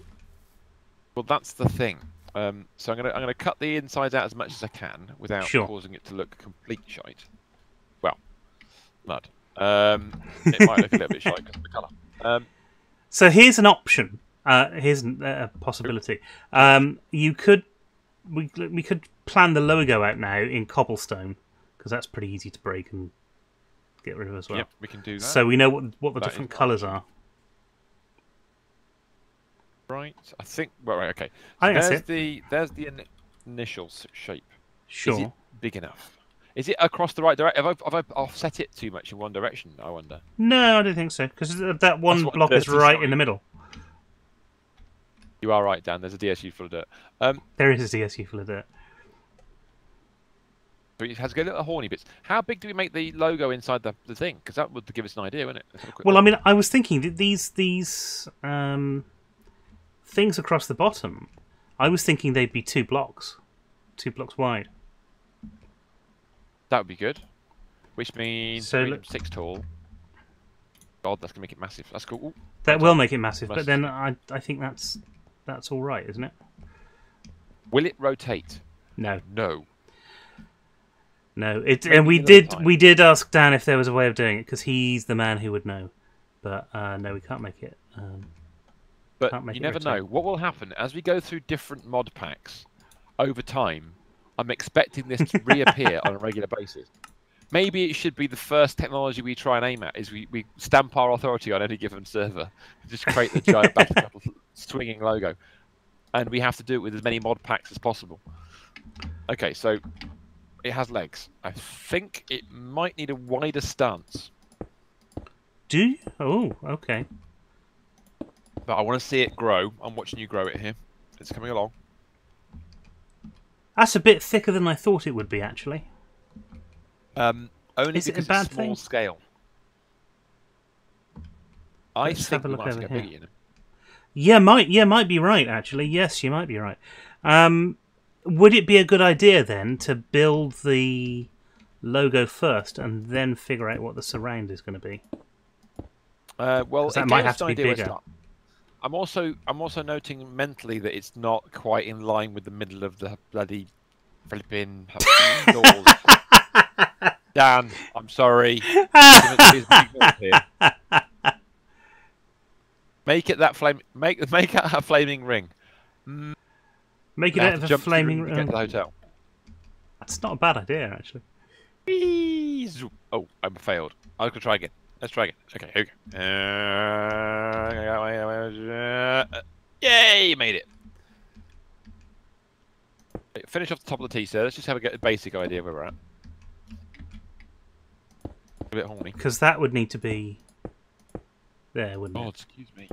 Well, that's the thing. So I'm gonna cut the insides out as much as I can without causing it to look complete shite. Well, mud. It might look a little bit shite because of the colour. So here's an option. Here's a possibility. We could plan the logo out now in cobblestone because that's pretty easy to break and get rid of as well. Yep, we can do that. So we know what the different colours are. Right, I think. Well, right, okay. So there's the initial shape. Sure. Is it big enough? Is it across the right direction? Have I offset it too much in one direction? I wonder. No, I don't think so because that one block is right in the middle. You are right, Dan. There's a DSU full of dirt. There is a DSU full of dirt. But it has got little horny bits. How big do we make the logo inside the thing? Because that would give us an idea, wouldn't it? Well, I mean, I was thinking that these things across the bottom, I was thinking they'd be 2 blocks wide. That would be good. Which means 6 tall. God, that's gonna make it massive. That's cool. Ooh, that will make it massive, but then I think that's all right, isn't it? Will it rotate? No. No. No. And we did ask Dan if there was a way of doing it because he's the man who would know. But no, we can't make it. But you never know. What will happen as we go through different mod packs over time? I'm expecting this to reappear on a regular basis. Maybe it should be the first technology we try and aim at is we stamp our authority on any given server. Just create the giant battle couple swinging logo. And we have to do it with as many mod packs as possible. Okay, so it has legs. I think it might need a wider stance. Do you? Oh, okay. But I want to see it grow. I'm watching you grow it here. It's coming along. That's a bit thicker than I thought it would be, actually. Only because it's small scale. I think we might get bigger, you know. Yeah, might be right, actually. Yes, you might be right. Would it be a good idea, then, to build the logo first and then figure out what the surround is going to be? Well, that might have to be bigger. I'm also noting mentally that it's not quite in line with the middle of the bloody flipping doors. Dan, I'm sorry. Make it that flame. Make it a flaming ring. Make it out of a flaming ring to get to the hotel. That's not a bad idea, actually. Oh, I failed. I'm gonna try again. Let's try again. Okay, yay! Made it. Finish off the top of the T, sir. Let's just have a basic idea of where we're at. A bit horny. Because that would need to be there, wouldn't it? Oh, excuse me.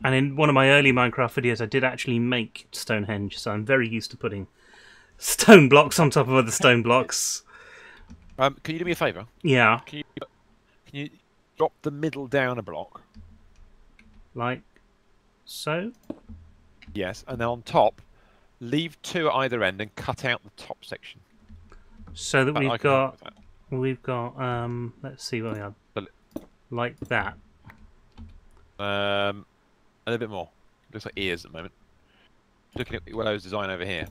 And in one of my early Minecraft videos, I did actually make Stonehenge, so I'm very used to putting stone blocks on top of other stone blocks. Can you do me a favour? Yeah. Can you drop the middle down a block? Like so? Yes, and then on top, leave 2 at either end and cut out the top section. So that we've got let's see what we have. Like that. A little bit more. Looks like ears at the moment. Looking at Willow's design over here.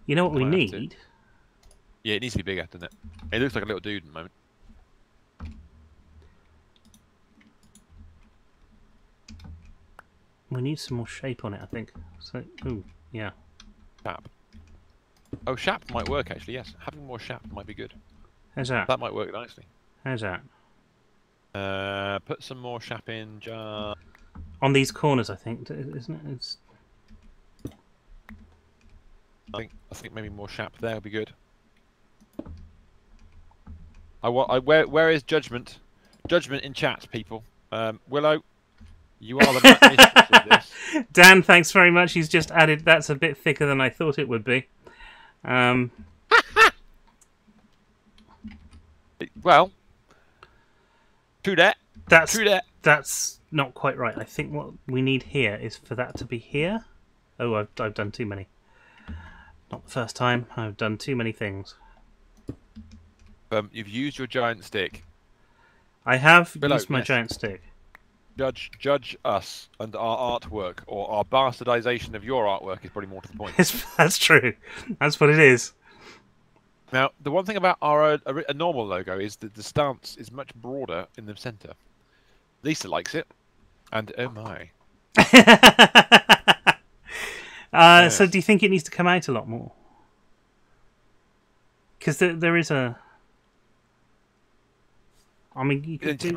You know what we need? Yeah, it needs to be bigger, doesn't it? It looks like a little dude at the moment. We need some more shape on it, I think. So, ooh, yeah. Shap. Oh, shap might work actually. Yes, having more shap might be good. How's that? That might work nicely. How's that? Put some more shap in. On these corners, I think, isn't it? It's... I think maybe more shap there would be good. Where is judgment? Judgment in chat, people. Willow, you are the mistress of this. Dan, thanks very much. He's just added. That's a bit thicker than I thought it would be. Well, true that. That's not quite right. I think what we need here is for that to be here. Oh, I've done too many. Not the first time. I've done too many things. You've used your giant stick. I have used my giant stick. Judge us and our artwork, or our bastardization of your artwork is probably more to the point. That's true. That's what it is. Now, the one thing about our a normal logo is that the stance is much broader in the centre. Lisa likes it, and oh my. Yes. So do you think it needs to come out a lot more? Because there is a... I mean, you could do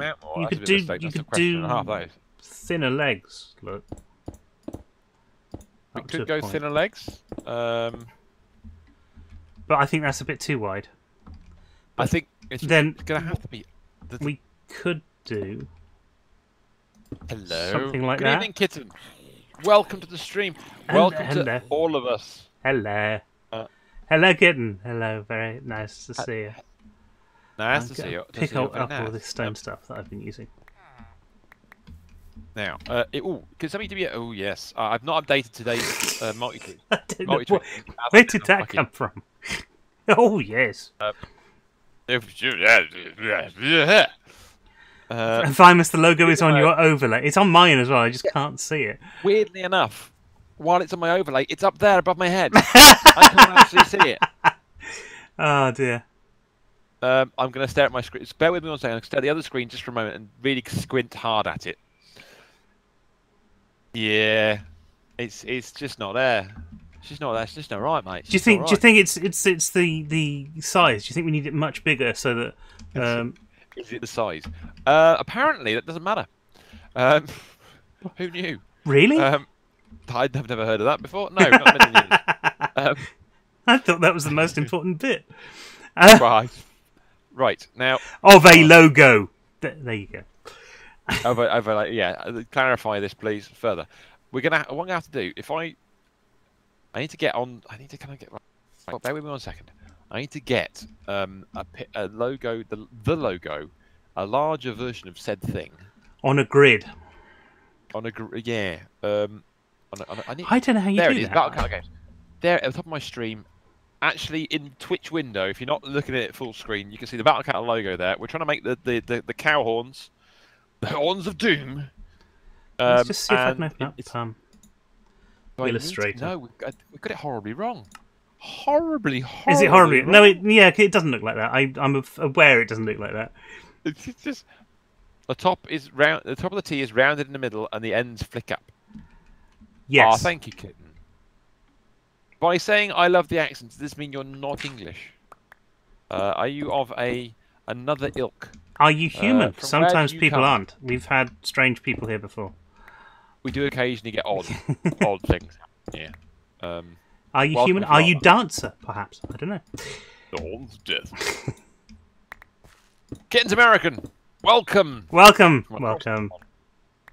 thinner legs. Look, we could go thinner legs. But I think that's a bit too wide. I think it's going to have to be. We could do. Hello. Something like that. Good evening, kitten. Welcome to the stream. Welcome to all of us. Hello. Hello, kitten. Hello. Very nice to see you. Nice to see you. Pick up all this stone stuff that I've been using. Now, can somebody do me? Oh yes, I've not updated today's multi-tree. Where did that come from? Oh yes. Vimus, the logo is on your overlay. It's on mine as well. I just can't see it. Weirdly enough, while it's on my overlay, it's up there above my head. I can't actually see it. Oh dear. I'm going to stare at my screen. Bear with me one second. I'm going to stare at the other screen just for a moment and really squint hard at it. Yeah, it's just not there. It's just not there. It's just not right, mate. Do you think it's the size? Do you think we need it much bigger so that? Is it the size? Apparently, that doesn't matter. Who knew? Really? I've never heard of that before. No, not a million years. I thought that was the most important bit. Right now of a logo. There you go. Clarify this, please, further. What I'm gonna have to do I need to get on. I need to kind of get. Right, bear with me one second. I need to get a logo, the logo, a larger version of said thing on a grid. On a yeah. I don't know how you do that. There it is. Battle Games. There at the top of my stream. Actually, in Twitch window, if you're not looking at it full screen, you can see the Battle Cat logo there. We're trying to make the cow horns, the horns of doom. Let's just see if I can open up Illustrate. No, we got it horribly wrong. horribly, Is it horribly? wrong. No, it doesn't look like that. I'm aware it doesn't look like that. It's just the top is round. The top of the T is rounded in the middle, and the ends flick up. Yes. Ah, thank you, kitten. By saying I love the accent, does this mean you're not English? Are you of another ilk? Are you human? Sometimes you people come? aren't. We've had strange people here before. We do occasionally get odd things. Yeah. Are you welcome human? if you Are are. you dancer? Perhaps. I don't know. Dawn's death. Kitten's American. Welcome. Welcome. Come on, Welcome.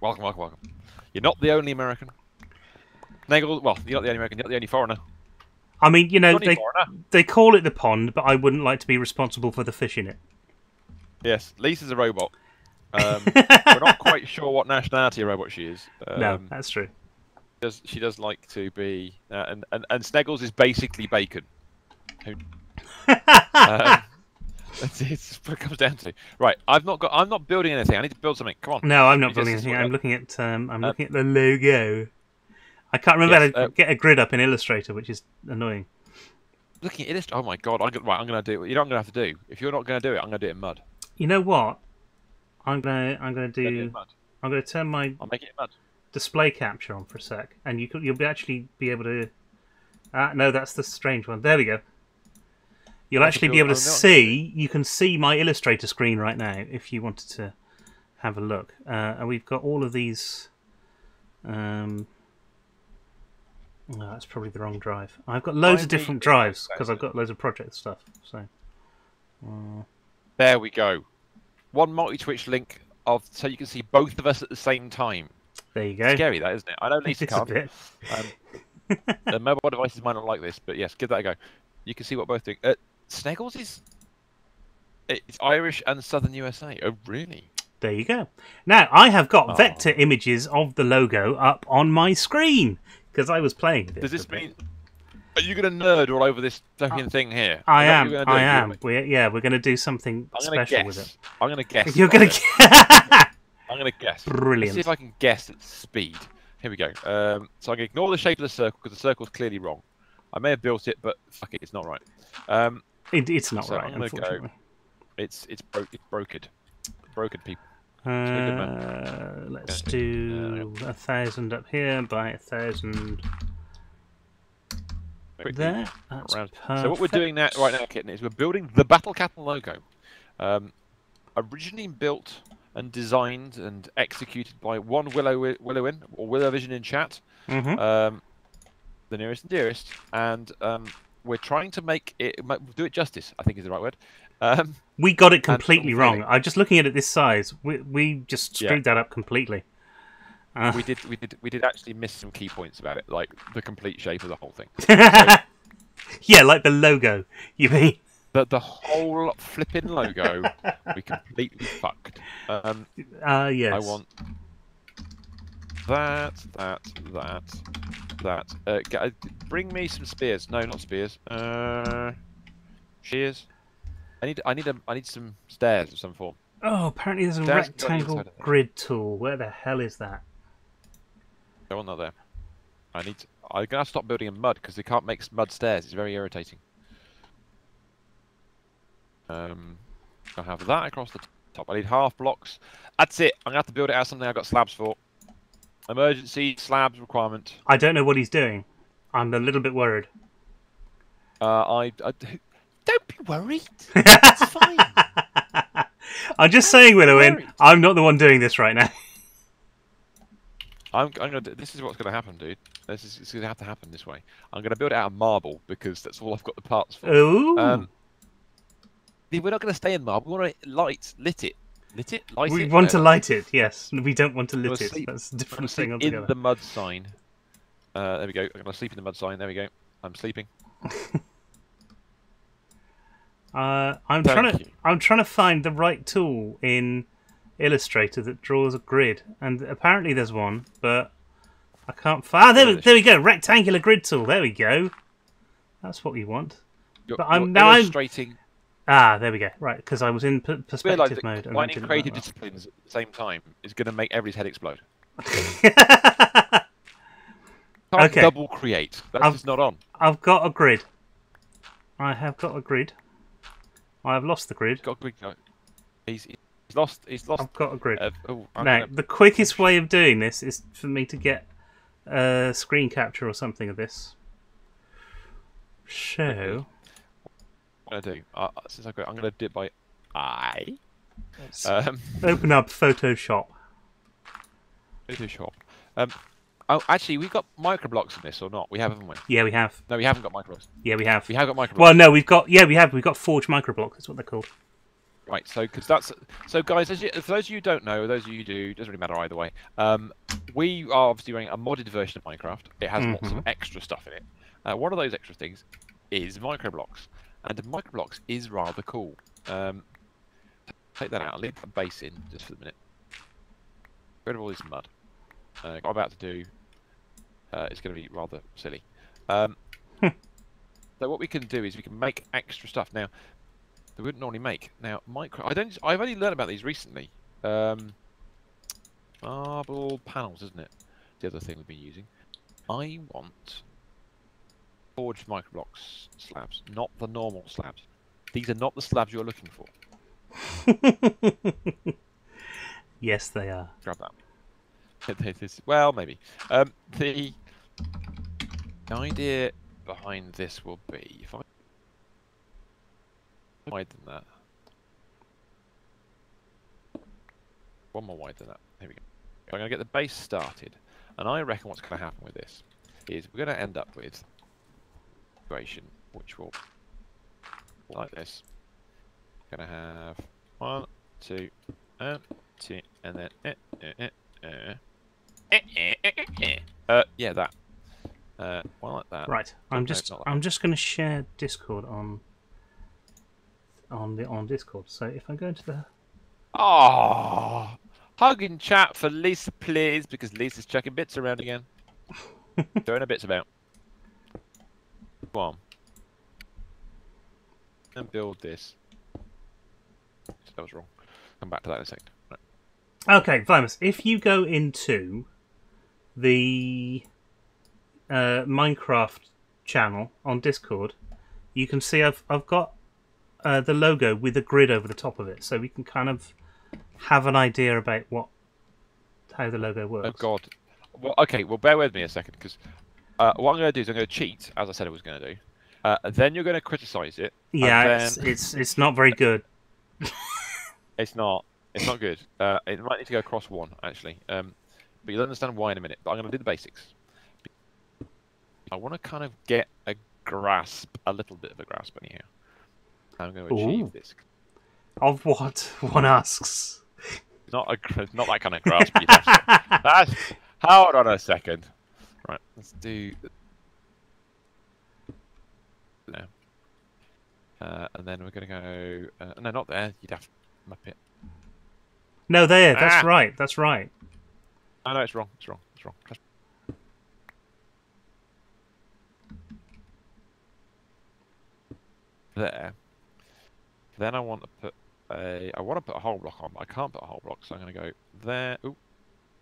Welcome. You're not the only American. Nagel, well, you're not the only American. You're not the only foreigner. I mean, you know, Foreigner. they call it the pond, but I wouldn't like to be responsible for the fish in it. Yes, Lisa's a robot. We're not quite sure what nationality robot she is. No, that's true. She does like to be, and Sneggles is basically bacon. It's what it comes down to. Right, I'm not building anything. I need to build something. Come on. No, I'm not building anything. I'm looking at looking at the logo. I can't remember how to get a grid up in Illustrator, which is annoying. Looking at Illustrator. Oh my god! I'm gonna do it. You know what I'm gonna have to do. If you're not gonna do it, I'm gonna do it in mud. You know what? I'm gonna turn my I'll make it in mud. display capture on for a sec, and you'll actually be able to. No, that's the strange one. There we go. You'll actually be able to see. You can see my Illustrator screen right now if you wanted to have a look. And we've got all of these. No, that's probably the wrong drive. I've got loads of different drives because I've got loads of project stuff. So there we go. One multi-twitch link so you can see both of us at the same time. There you go. Scary, that isn't it? I know Lisa can't. The mobile devices might not like this, but yes, give that a go. You can see what both doing. Sneggles it's Irish and Southern USA. Oh, really? There you go. Now I have got vector images of the logo up on my screen because I was playing with it. Does this mean? Are you going to nerd all over this fucking thing here? I am. We're going to do something special with it. I'm going to guess. You're going to guess. I'm going to guess. Brilliant. Let's see if I can guess its speed. Here we go. So I'm going to ignore the shape of the circle because the circle's clearly wrong. I may have built it, but fuck it, it's not right. It's not right, unfortunately. It's broken. Broken people. Let's do 1,000 up here by 1,000 there. That's perfect. So what we're doing right now, Kitten, is we're building the Battle Cattle logo. Originally built and designed and executed by one Willowin or Willowvision in chat. Mm-hmm. The nearest and dearest, and we're trying to do it justice, I think is the right word. We got it completely wrong. I'm just looking at it this size. We just screwed that up completely. We did actually miss some key points about it, like the complete shape of the whole thing. Yeah, like the logo. You mean the whole flipping logo? We completely fucked. Yes. I want that. Bring me some spears. No, not spears. Shears. I need some stairs of some form. Oh, apparently there's a rectangle grid tool. Where the hell is that? Go on, not there. I'm gonna have to stop building in mud because they can't make mud stairs. It's very irritating. I have that across the top. I need half blocks. That's it. I'm gonna have to build it out of something I've got slabs for. Emergency slabs requirement. I don't know what he's doing. I'm a little bit worried. Don't be worried. It's fine. I'm just saying, Willowin, I'm not the one doing this right now. I'm gonna. This is what's gonna happen, dude. It's gonna have to happen this way. I'm gonna build it out of marble because that's all I've got the parts for. Ooh. We're not gonna stay in marble. We want to lit it. We want to light it. Yes, we don't want to lit it. That's a different thing altogether. In the mud sign. There we go. I'm gonna sleep in the mud sign. There we go. I'm sleeping. I'm trying to find the right tool in Illustrator that draws a grid, and apparently there's one, but I can't find. There we go, rectangular grid tool. There we go. That's what we want. I'm illustrating. There we go. Right, because I was in perspective mode. Combining creative disciplines at the same time is going to make everybody's head explode. Can't double create. That's just not on. I've got a grid. I have got a grid. I have lost the grid. Got a grid. He's lost. He's lost. I've got a grid. Oh, now, the quickest way of doing this is for me to get a screen capture or something of this. So, what I'm gonna do, since I'm gonna do it by eye. Open up Photoshop. Photoshop. Oh, actually, we've got microblocks in this or not? We have, haven't we? Yeah, we have. No, we haven't got microblocks. Yeah, we have. We have got microblocks. Well, no, we've got forged microblocks. That's what they're called. Right. So, guys, for those of you who don't know, or those of you who do, doesn't really matter either way. We are obviously running a modded version of Minecraft. It has lots of extra stuff in it. One of those extra things is microblocks, and microblocks is rather cool. Take that out. I'll leave the base in just for the minute. Get rid of all this mud. What I'm about to do is going to be rather silly. So what we can do is we can make extra stuff now that we wouldn't normally make. Now I've only learned about these recently. Marble panels, isn't it? The other thing we've been using. I want forged microblocks slabs, not the normal slabs. These are not the slabs you're looking for. Yes, they are. Grab that. Well, maybe. The idea behind this will be if I widen that. One more wide than that. Here we go. I'm going to get the base started, and I reckon what's going to happen with this is we're going to end up with a situation which will like this. Going to have 1, 2, and 2, and then yeah, that. Well, like that. Right. I'm just going to share Discord on Discord. So if I go into the hug in chat for Lisa, please, because Lisa's chucking bits around again. Throwing her bits about. Go on. And build this. That was wrong. Come back to that in a second. Right. Okay, Vimus, if you go into the Minecraft channel on Discord, you can see I've got the logo with a grid over the top of it, so we can kind of have an idea about how the logo works. Oh God. Well, okay. Well, bear with me a second, because what I'm going to do is I'm going to cheat, as I said I was going to do. Then you're going to criticize it. Yeah, then... it's not very good. It's not. It's not good. It might need to go across one, actually. But you'll understand why in a minute. But I'm going to do the basics. I want to kind of get a little bit of a grasp anyhow. I'm going to achieve this. Of what? One asks. It's not that kind of grasp. Hold on a second. Right, let's do... No. And then we're going to go... no, not there. You'd have to map it. No, there. That's right. That's right. Oh, no, it's wrong. It's wrong. It's wrong. There. Then I want to put a whole block on, but I can't put a whole block, so I'm going to go there. Ooh.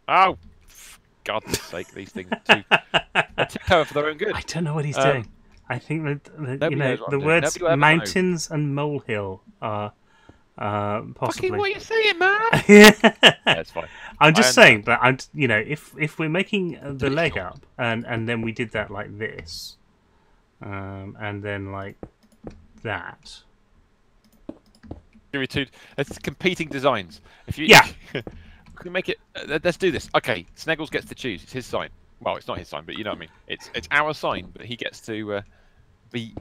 Oh! For God's sake, these things too. They're too clever for their own good. I don't know what he's doing. I think that you know the words mountains and molehill are possibly. Fucking what are you saying, man? Yeah, it's fine. I'm just saying that if we're making the leg up and then we did that like this, and then like that. It's competing designs. If you we can make it. Let's do this. Okay, Sneggles gets to choose. It's his sign. Well, it's not his sign, but you know what I mean. It's our sign, but he gets to be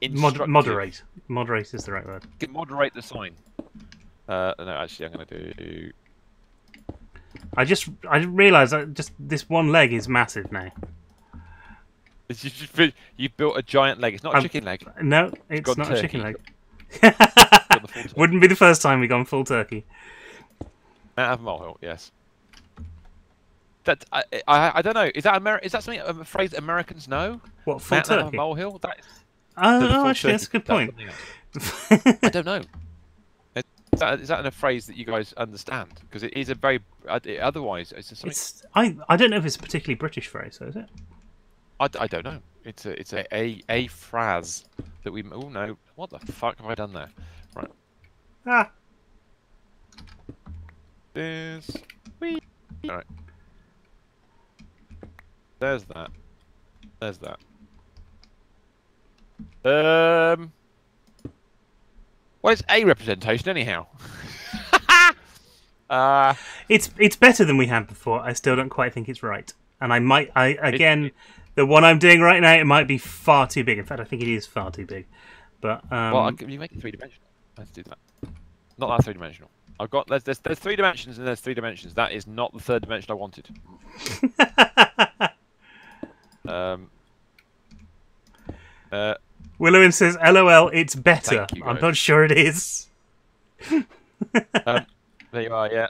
moderate. Moderate is the right word. You can moderate the sign. No, actually, I'm going to do. I realised that this one leg is massive now. You built a giant leg. It's not a chicken leg. No, it's not a chicken leg. Turkey. Wouldn't be the first time we've gone full turkey. Out of molehill, yes. That I don't know. Is that something a phrase Americans know? What, full turkey? Out of molehill. That is. Oh, actually, that's a good point. I don't know. Is that a phrase that you guys understand? Because it is a very. Otherwise, it's something. I don't know if it's a particularly British phrase, though, is it? I don't know. It's a phrase that we. Oh no! What the fuck have I done there? Right. Ah. This. Wee. All right. There's that. There's that. Well, it's a representation anyhow. It's better than we had before. I still don't quite think it's right, and again, the one I'm doing right now, it might be far too big. In fact, I think it is far too big. But well, you make it 3-dimensional. Let's do that. Not that 3-dimensional. I've got there's 3 dimensions and there's 3 dimensions. That is not the 3rd dimension I wanted. Willowin says, "LOL, it's better." You, I'm not sure it is. There you are. Yeah.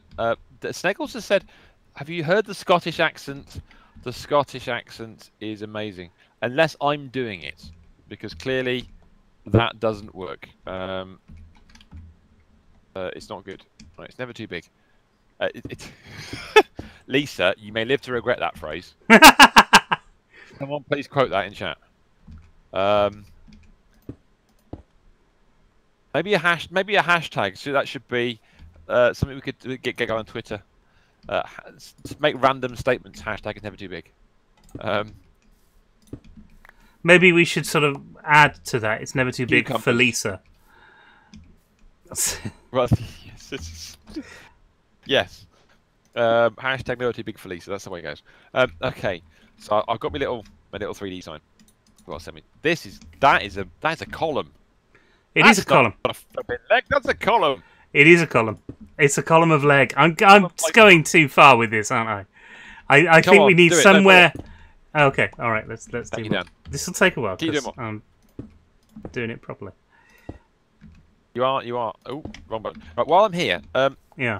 Sneggles has said, "Have you heard the Scottish accent? The Scottish accent is amazing. Unless I'm doing it, because clearly that doesn't work. It's not good. Right, it's never too big. Lisa, you may live to regret that phrase. Someone please quote that in chat. Maybe a hashtag. So that should be something we could get going on Twitter. Make random statements. Hashtag is never too big. Maybe we should sort of add to that. It's never too big for Lisa. Well, yes. Yes. Hashtag never too big for Lisa. That's the way it goes. Okay. So I've got my little 3D sign. Well, send me. That is a column. It is a column. Not a flipping leg. That's a column. It is a column. It's a column of leg. I'm going too far with this, aren't I? I think we need somewhere. Okay, all right. Let's do it. This will take a while because I'm doing it properly. You are. Oh, wrong button. Right, while I'm here, yeah.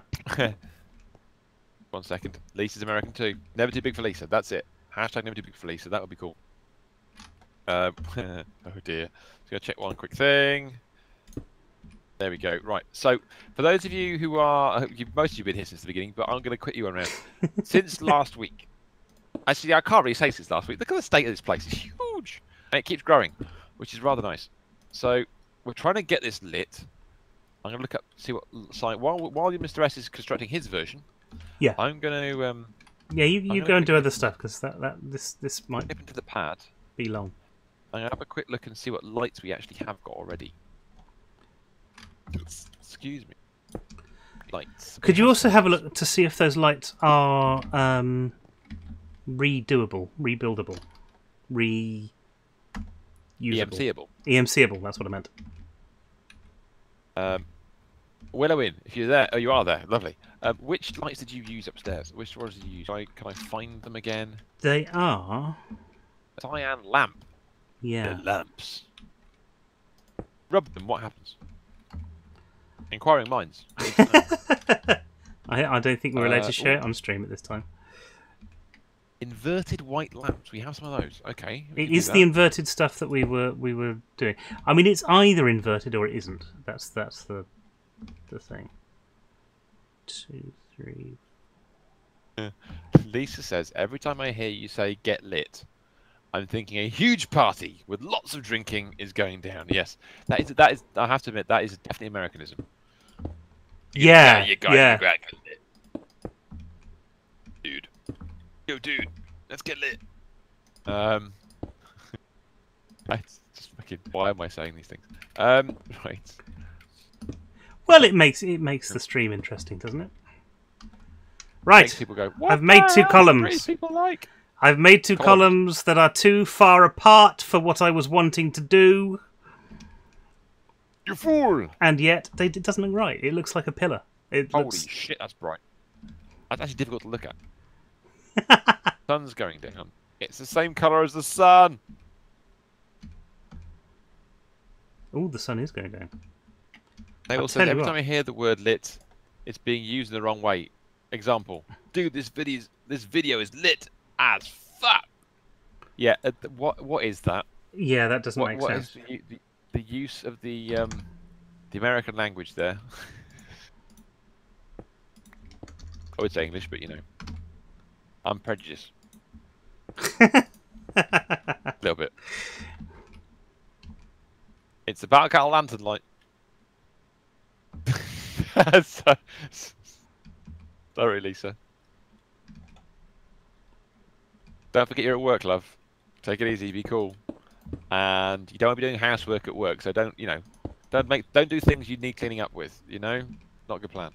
1 second. Lisa's American too. Never too big for Lisa. That's it. Hashtag never too big for Lisa. That would be cool. Oh dear. Just gonna check one quick thing. There we go. Right. So, for those of you who are, most of you have been here since the beginning, but I'm going to quit you around. Since last week, actually, I can't really say since last week. Look at the state of this place; it's huge, and it keeps growing, which is rather nice. So, we're trying to get this lit. I'm going to look up, see what site. While Mr. S is constructing his version, yeah, I'm going to. Yeah, you go and do other stuff because this might dip into the pad. Be long. I'm going to have a quick look and see what lights we actually have got already. Excuse me. Lights. Could you also have a look to see if those lights are redoable, rebuildable, reusable? EMCable. EMCable, that's what I meant. Willowin, if you're there, oh, you are there. Lovely. Which lights did you use upstairs? Which ones did you use? Can I find them again? They are cyan lamp. Yeah. The lamps. Rub them. What happens? Inquiring minds. I don't think we're allowed to share it on stream at this time. Inverted white lamps. We have some of those. Okay. It is the inverted stuff that we were doing. I mean, it's either inverted or it isn't. That's the thing. 2, 3. Lisa says every time I hear you say "get lit," I'm thinking a huge party with lots of drinking is going down. Yes, that is. I have to admit that is definitely Americanism. Yeah, get lit. Dude, yo, dude, let's get lit. I just fucking. Why am I saying these things? Right. Well, it makes the stream interesting, doesn't it? Right. Makes people go, what I've made 2 columns. People like. I've made 2 columns that are too far apart for what I was wanting to do. You fool! And yet, it doesn't look right. It looks like a pillar. Holy shit, that's bright. That's actually difficult to look at. Sun's going down. It's the same colour as the sun. Oh, the sun is going down. They also every time I hear the word lit, it's being used in the wrong way. Example, dude, this video is lit as fuck. Yeah, what is that? Yeah, that doesn't make sense. What is the use of the American language there? I would say English, but you know, I'm prejudiced. A little bit. It's the Battle Cat lantern light. Sorry, Lisa. Don't forget you're at work, love. Take it easy, be cool. And you don't want to be doing housework at work, so don't, don't do things you need cleaning up with, Not a good plan.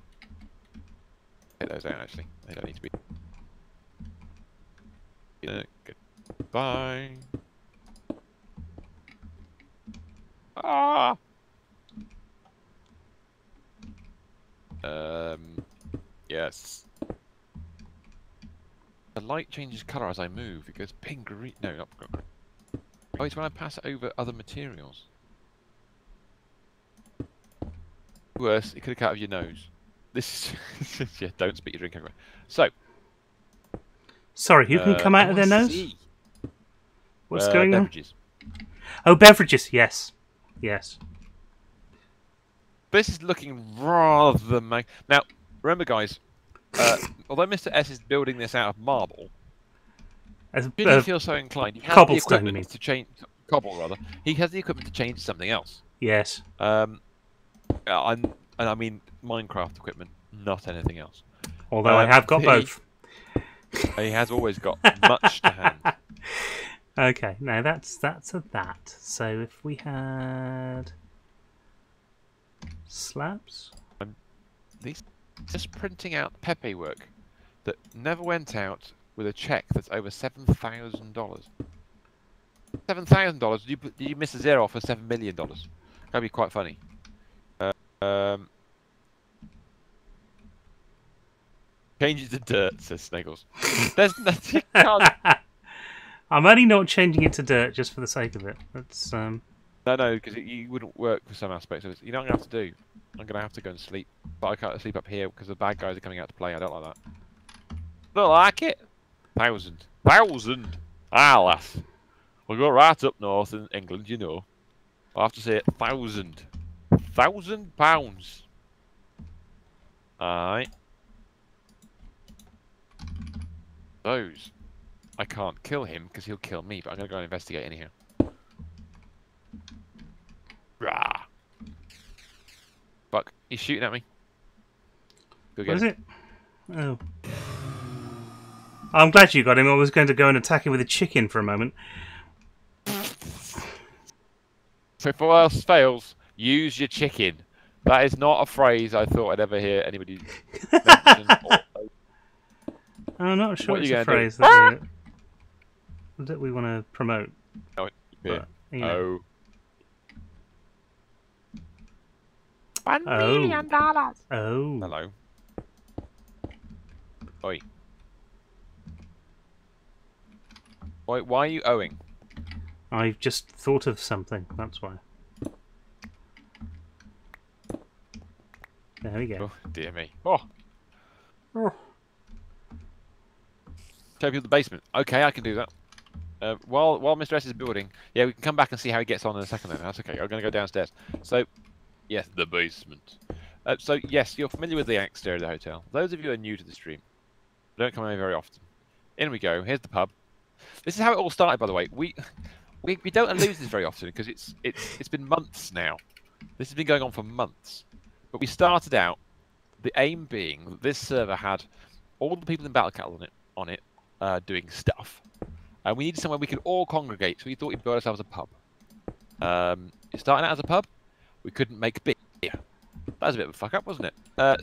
Take those out, actually. They don't need to be. Goodbye. Ah! Yes. The light changes colour as I move. It goes pink, green. No, not green. Oh, it's when I pass it over other materials. Worse, it could have come out of your nose. This is... yeah, don't spit your drink everywhere. So. Sorry, who can come out of their nose? See. What's going beverages. on? Oh, beverages, yes. Yes. This is looking rather... Now, remember, guys, although Mr. S is building this out of marble, should he feel so inclined, he has the equipment to change... Cobble, rather. He has the equipment to change something else. Yes. And I mean Minecraft equipment, not anything else. Although I have got both. He has always got much to hand. Okay, now that's a that. So if we had slabs, these just printing out Pepe work that never went out with a check that's over $7,000. $7,000? Did you miss a zero off for $7 million? That'd be quite funny. Change it to dirt, says Sniggles. There's nothing. I'm only not changing it to dirt just for the sake of it. That's No, because you wouldn't work for some aspects of it. You know what I'm going to have to do? I'm going to have to go and sleep. But I can't sleep up here because the bad guys are coming out to play. I don't like that. Don't like it. 1,000. 1,000? Ah, lass. We'll go right up north in England, I'll have to say 1,000. £1,000. Aye. Those. I can't kill him because he'll kill me, but I'm going to go and investigate anyhow. Rah! Fuck, he's shooting at me. What is it? Oh. I'm glad you got him. I was going to go and attack him with a chicken for a moment. So if all else fails, use your chicken. That is not a phrase I thought I'd ever hear anybody mention. I'm not sure it's a phrase that we want to promote. Oh, but, $1 million. Oh. Hello. Oi. Oi, why are you owing? I've just thought of something, that's why. There we go. Oh, dear me. Oh. Oh. Show people the basement. Okay, I can do that. While Mr. S is building, yeah, we can come back and see how he gets on in a second then. That's okay. I'm going to go downstairs. So, yes, the basement. So, yes, you're familiar with the exterior of the hotel. Those of you who are new to the stream, don't come over very often. In we go. Here's the pub. This is how it all started, by the way. We don't allude to this very often because it's been months now. This has been going on for months. But we started out, the aim being that this server had all the people in Battle Cat on it doing stuff. And we needed somewhere we could all congregate, so we thought we'd build ourselves a pub. It started out as a pub. We couldn't make beer. That was a bit of a fuck up, wasn't it?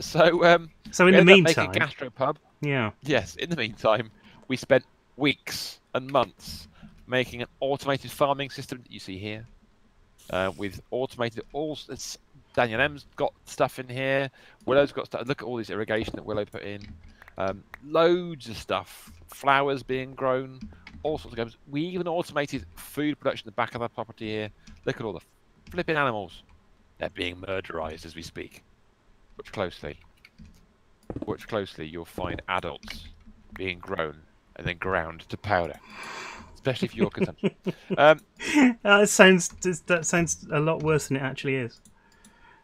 So in the meantime, making a gastropub. Yeah. Yes. In the meantime, we spent weeks and months making an automated farming system that you see here, with automated Daniel M's got stuff in here. Willow's got stuff. Look at all this irrigation that Willow put in. Loads of stuff. Flowers being grown. All sorts of games. We even automated food production at the back of our property here. Look at all the flipping animals. They're being murderized as we speak. Watch closely. Watch closely. You'll find adults being grown and then ground to powder. Especially for your consumption. That sounds a lot worse than it actually is.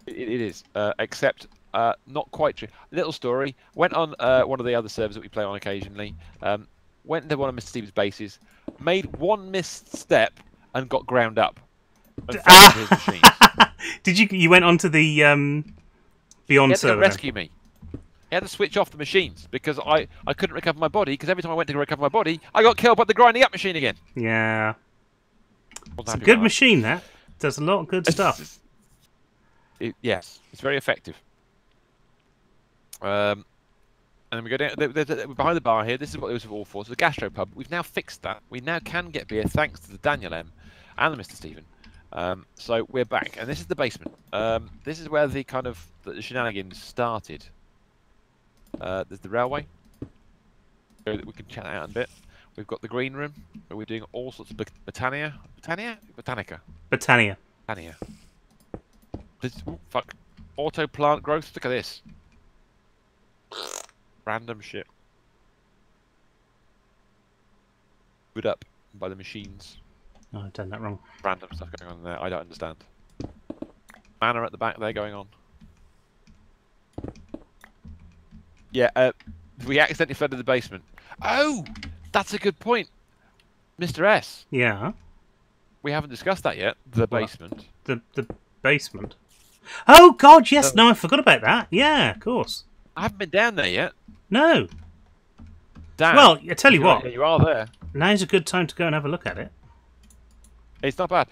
It is, except not quite true. Little story. Went on one of the other servers that we play on occasionally. went into one of Mr. Stevens' bases, made one misstep, and got ground up. And fell into his machines. Did you? You went onto the Beyond He had to server? go rescue me. He had to switch off the machines because I couldn't recover my body. Because every time I went to recover my body, I got killed by the grinding up machine again. Yeah, it's a good machine. That does a lot of good stuff. Yes, it's very effective. And then we go down behind the bar here. This is what it was all for. So the gastropub. We've now fixed that. We now can get beer thanks to the Daniel M and the Mr. Stephen. So we're back, and this is the basement. This is where the kind of the shenanigans started. There's the railway. So that we can chat that out in a bit. We've got the green room where we're doing all sorts of Botanica. This, oh, fuck. Auto plant growth. Look at this. Random shit. Put up by the machines. Oh, I've done that wrong. Random stuff going on there. I don't understand. Manor at the back there going on. Yeah, we accidentally flooded the basement. Oh, that's a good point, Mr. S. Yeah. We haven't discussed that yet. The basement. The basement. Oh God, yes. No, I forgot about that. Yeah, of course. I haven't been down there yet. No. Damn. Well, I tell you what. You are there. Now's a good time to go and have a look at it. It's not bad.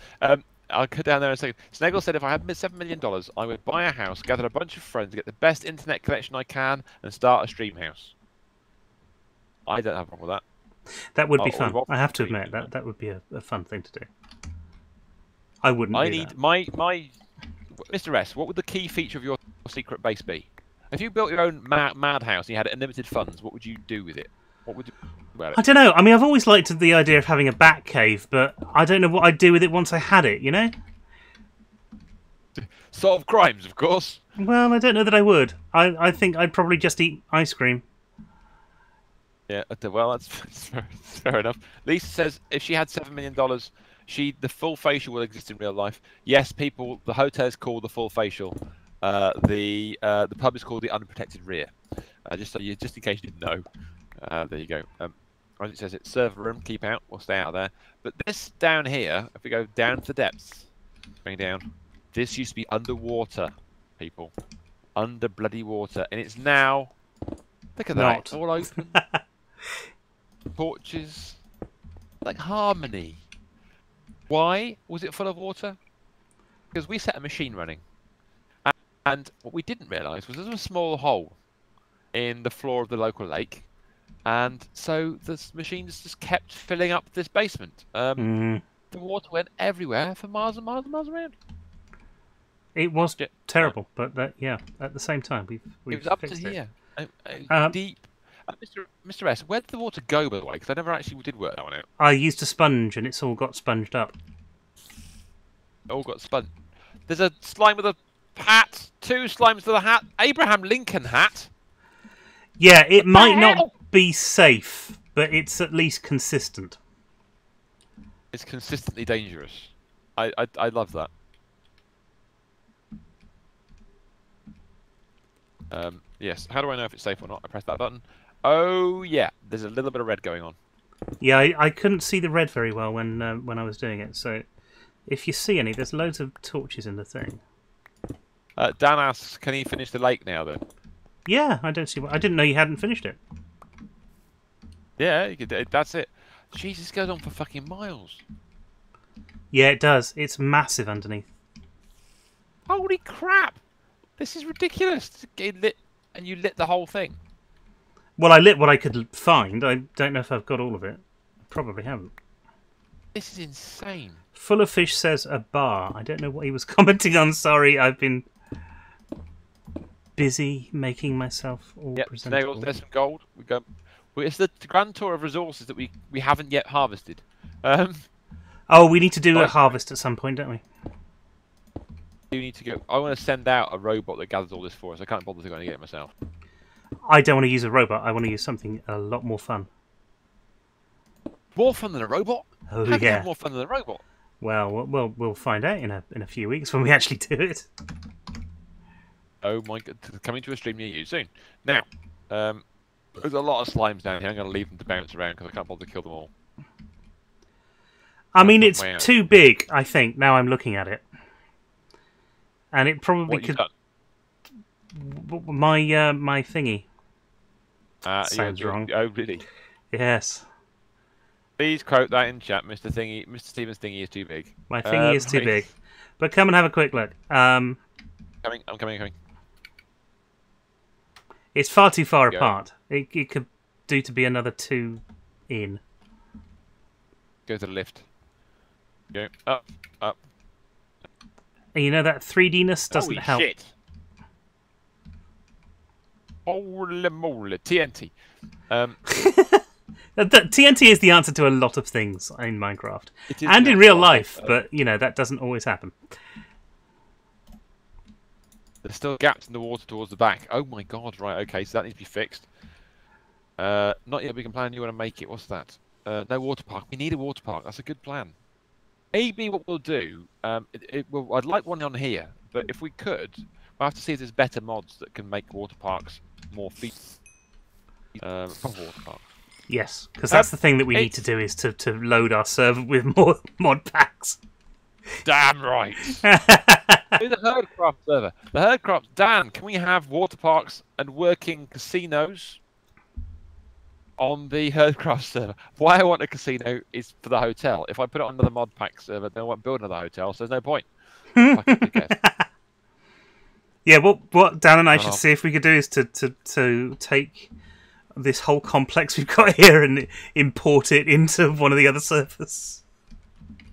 I'll go down there in a second. Snaggle said if I had $7 million, I would buy a house, gather a bunch of friends, get the best internet connection I can, and start a stream house. I don't have a problem with that. That would be fun. I have to admit, that would be a fun thing to do. I wouldn't do that. my Mr. S, what would the key feature of your secret base be? If you built your own madhouse and you had unlimited funds, what would you do with it? What would you do about it? I don't know. I mean, I've always liked the idea of having a bat cave, but I don't know what I'd do with it once I had it, you know? Solve crimes, of course. Well, I don't know that I would. I think I'd probably just eat ice cream. Yeah, well, that's fair enough. Lisa says if she had $7 million, the full facial will exist in real life. Yes, people, the hotel is called the full facial. The pub is called the unprotected rear. Just in case you didn't know. There you go. As it says, it's server room. Keep out. We'll stay out of there. But this down here, if we go down to the depths, going down, this used to be underwater, people, under bloody water, and it's now. Look at that. It's all open. Porches, like Harmony. Why was it full of water? Because we set a machine running. And what we didn't realise was there was a small hole in the floor of the local lake. And so the machines just kept filling up this basement. The water went everywhere for miles and miles and miles around. It was terrible, but yeah, at the same time, we've it was up to here. Deep. Mr. S, where did the water go, by the way? Because I never actually did work that one out. I used a sponge, and it's all got sponged up. It all got sponged. There's a slime with a hat. 2 slimes with a hat. Abraham Lincoln hat. Yeah, it might not be safe, but it's at least consistent. It's consistently dangerous. I love that. Yes. How do I know if it's safe or not? I press that button. Oh yeah, there's a little bit of red going on. Yeah, I couldn't see the red very well when I was doing it. So, if you see any, there's loads of torches in the thing. Dan asks, "Can he finish the lake now?" Then. Yeah, I don't see. I didn't know you hadn't finished it. Yeah, you could, that's it. Jesus, goes on for fucking miles. Yeah, it does. It's massive underneath. Holy crap! This is ridiculous. It lit, and you lit the whole thing. Well, I lit what I could find. I don't know if I've got all of it. I probably haven't. This is insane. Full of Fish says a bar. I don't know what he was commenting on. Sorry, I've been busy making myself all presentable. There's some gold. It's the grand tour of resources that we haven't yet harvested. Oh, we need to do a harvest at some point, don't we? You need to go. I want to send out a robot that gathers all this for us. I can't bother to go and get it myself. I don't want to use a robot. I want to use something a lot more fun. More fun than a robot? Oh, How can you yeah. have more fun than a robot? Well, we'll find out in a few weeks when we actually do it. Oh my god! Coming to a stream near you soon. Now, There's a lot of slimes down here. I'm going to leave them to bounce around because I can't bother to kill them all. I mean, it's too big, I think, now I'm looking at it. And it probably could... My thingy. Sounds wrong. Oh, really? Yes. Please quote that in chat, Mr. Thingy. Mr. Stevens' thingy is too big. My thingy is too big. But come and have a quick look. I'm coming. It's far too far apart. It could do to be another 2 in. Go to the lift. Go up. And you know that 3D-ness doesn't help. Shit. Holy moly. TNT. TNT is the answer to a lot of things in Minecraft. And in real life, but, you know, that doesn't always happen. There's still gaps in the water towards the back. Oh my god, right, okay, so that needs to be fixed. Not yet, we can plan. You want to make it. What's that? No water park. We need a water park. That's a good plan. Maybe what we'll do, I'd like one on here, but if we could, we'll have to see if there's better mods that can make water parks more feasible. Water parks. Yes, because that's the thing that we need to do is to load our server with more mod packs. Damn right. Do the Herdcraft server. The Herdcraft. Dan, can we have water parks and working casinos on the Herdcraft server? Why I want a casino is for the hotel. If I put it on another mod pack server, then I won't build another hotel, so there's no point. Yeah, what Dan and I should see if we could do is to take this whole complex we've got here and import it into one of the other servers.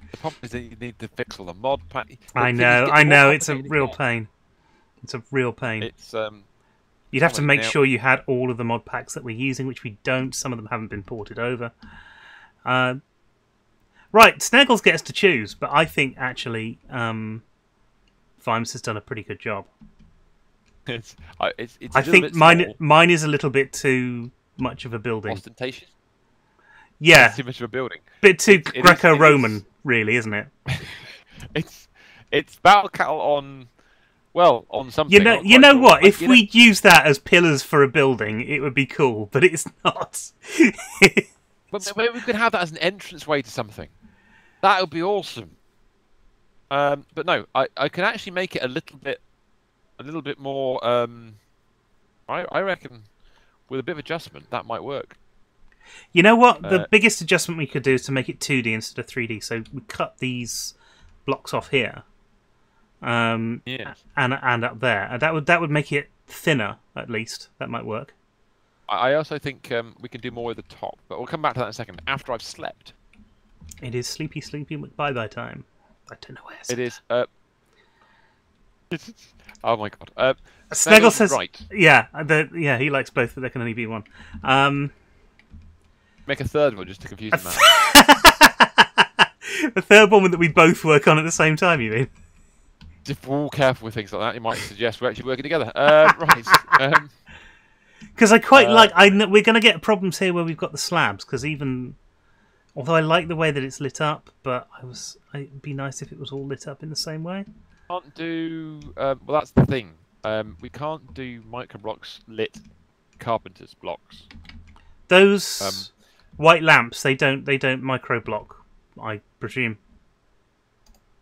The problem is that you need to fix all the mod pack. I know, it's a real pain. It's a real pain. It's You'd have to make sure you had all of the mod packs that we're using, which we don't. Some of them haven't been ported over. Right, Snaggles gets to choose, but I think actually Vimes has done a pretty good job. I think mine is a little bit too much of a building. Ostentatious? Yeah. It's too much of a building. Bit too Greco-Roman, really, isn't it? It's battle cattle on... Well, on something. You know what? If we use that as pillars for a building, it would be cool, but it's not. But maybe we could have that as an entranceway to something. That would be awesome. But no, I can actually make it a little bit more. I reckon with a bit of adjustment that might work. You know what? The biggest adjustment we could do is to make it 2D instead of 3D. So we cut these blocks off here. And up there, and that would make it thinner at least. That might work. I also think we can do more with the top, but we'll come back to that in a second. After I've slept. It is sleepy bye time. I don't know where it is. Oh my god. Snaggle says right. Yeah, he likes both, but there can only be one. Make a third one just to confuse him. A third one that we both work on at the same time. You mean? If we're all careful with things like that, you might suggest we're actually working together. Right. Because I quite like... we're going to get problems here where we've got the slabs, because although I like the way that it's lit up, but it'd be nice if it was all lit up in the same way. Can't do... well, that's the thing. We can't do microblocks lit carpenter's blocks. Those white lamps, they don't microblock, I presume.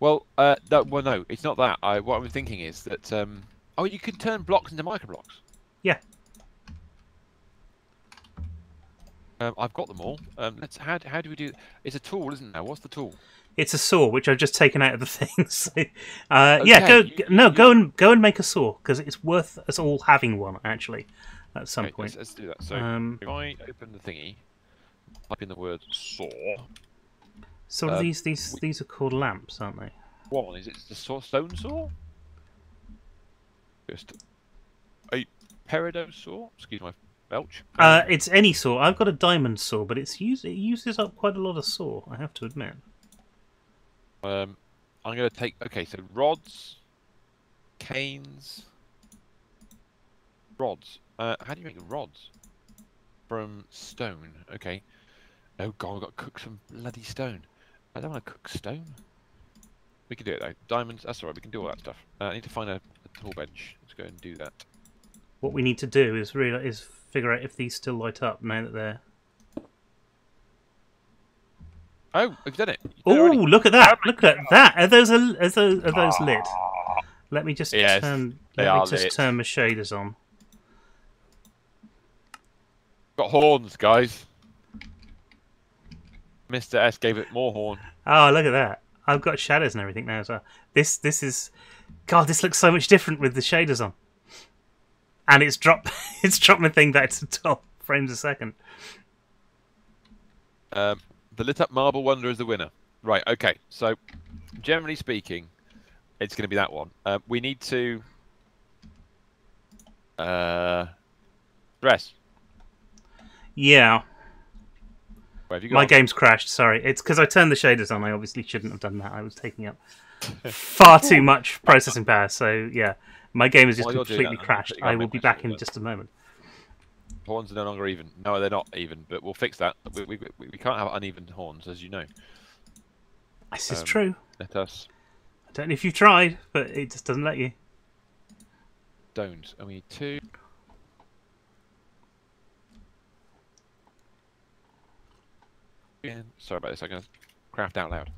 Well, no, it's not that. What I'm thinking is that you can turn blocks into microblocks. Yeah. I've got them all. How do we do? It's a tool, isn't it? What's the tool? It's a saw, which I've just taken out of the thing. So, yeah, go and make a saw because it's worth us all having one actually at some point. Let's do that. So if I open the thingy, type in the word saw. So these are called lamps, aren't they? One is it the stone saw? Just a peridot saw. Excuse my belch. It's any saw. I've got a diamond saw, but it uses up quite a lot of saw. I have to admit. I'm going to take. Okay, so rods, canes, rods. How do you make rods from stone? Okay. Oh god, I've got to cook some bloody stone. I don't want to cook stone. We can do it though. Diamonds, that's alright, we can do all that stuff. I need to find a tool bench. Let's go and do that. What we need to do is figure out if these still light up now that they're... Oh, have you done it? Oh, look at that! Look at that! Are those lit? Let me just Yes, turn. they Let me are just lit. turn my shaders on. Got horns, guys. Mr. S gave it more horn. Oh, look at that! I've got shadows and everything now as well. This is, God, this looks so much different with the shaders on. And it's dropped. It's dropped my thing back to 12 frames a second. The lit up marble wonder is the winner. Right. Okay. So, generally speaking, it's going to be that one. We need to dress. Yeah. Where have you My gone? game's crashed. Sorry, it's because I turned the shaders on. I obviously shouldn't have done that. I was taking up far too much processing power. So yeah, my game has just While you're doing completely that, crashed. I'm gonna I will make be my back sure in just a moment. Horns are no longer even. No, they're not even. But we'll fix that. We can't have uneven horns, as you know. This is true. Let us. I don't know if you've tried, but it just doesn't let you. Don't. And we need two. Sorry about this. I'm going to craft out loud.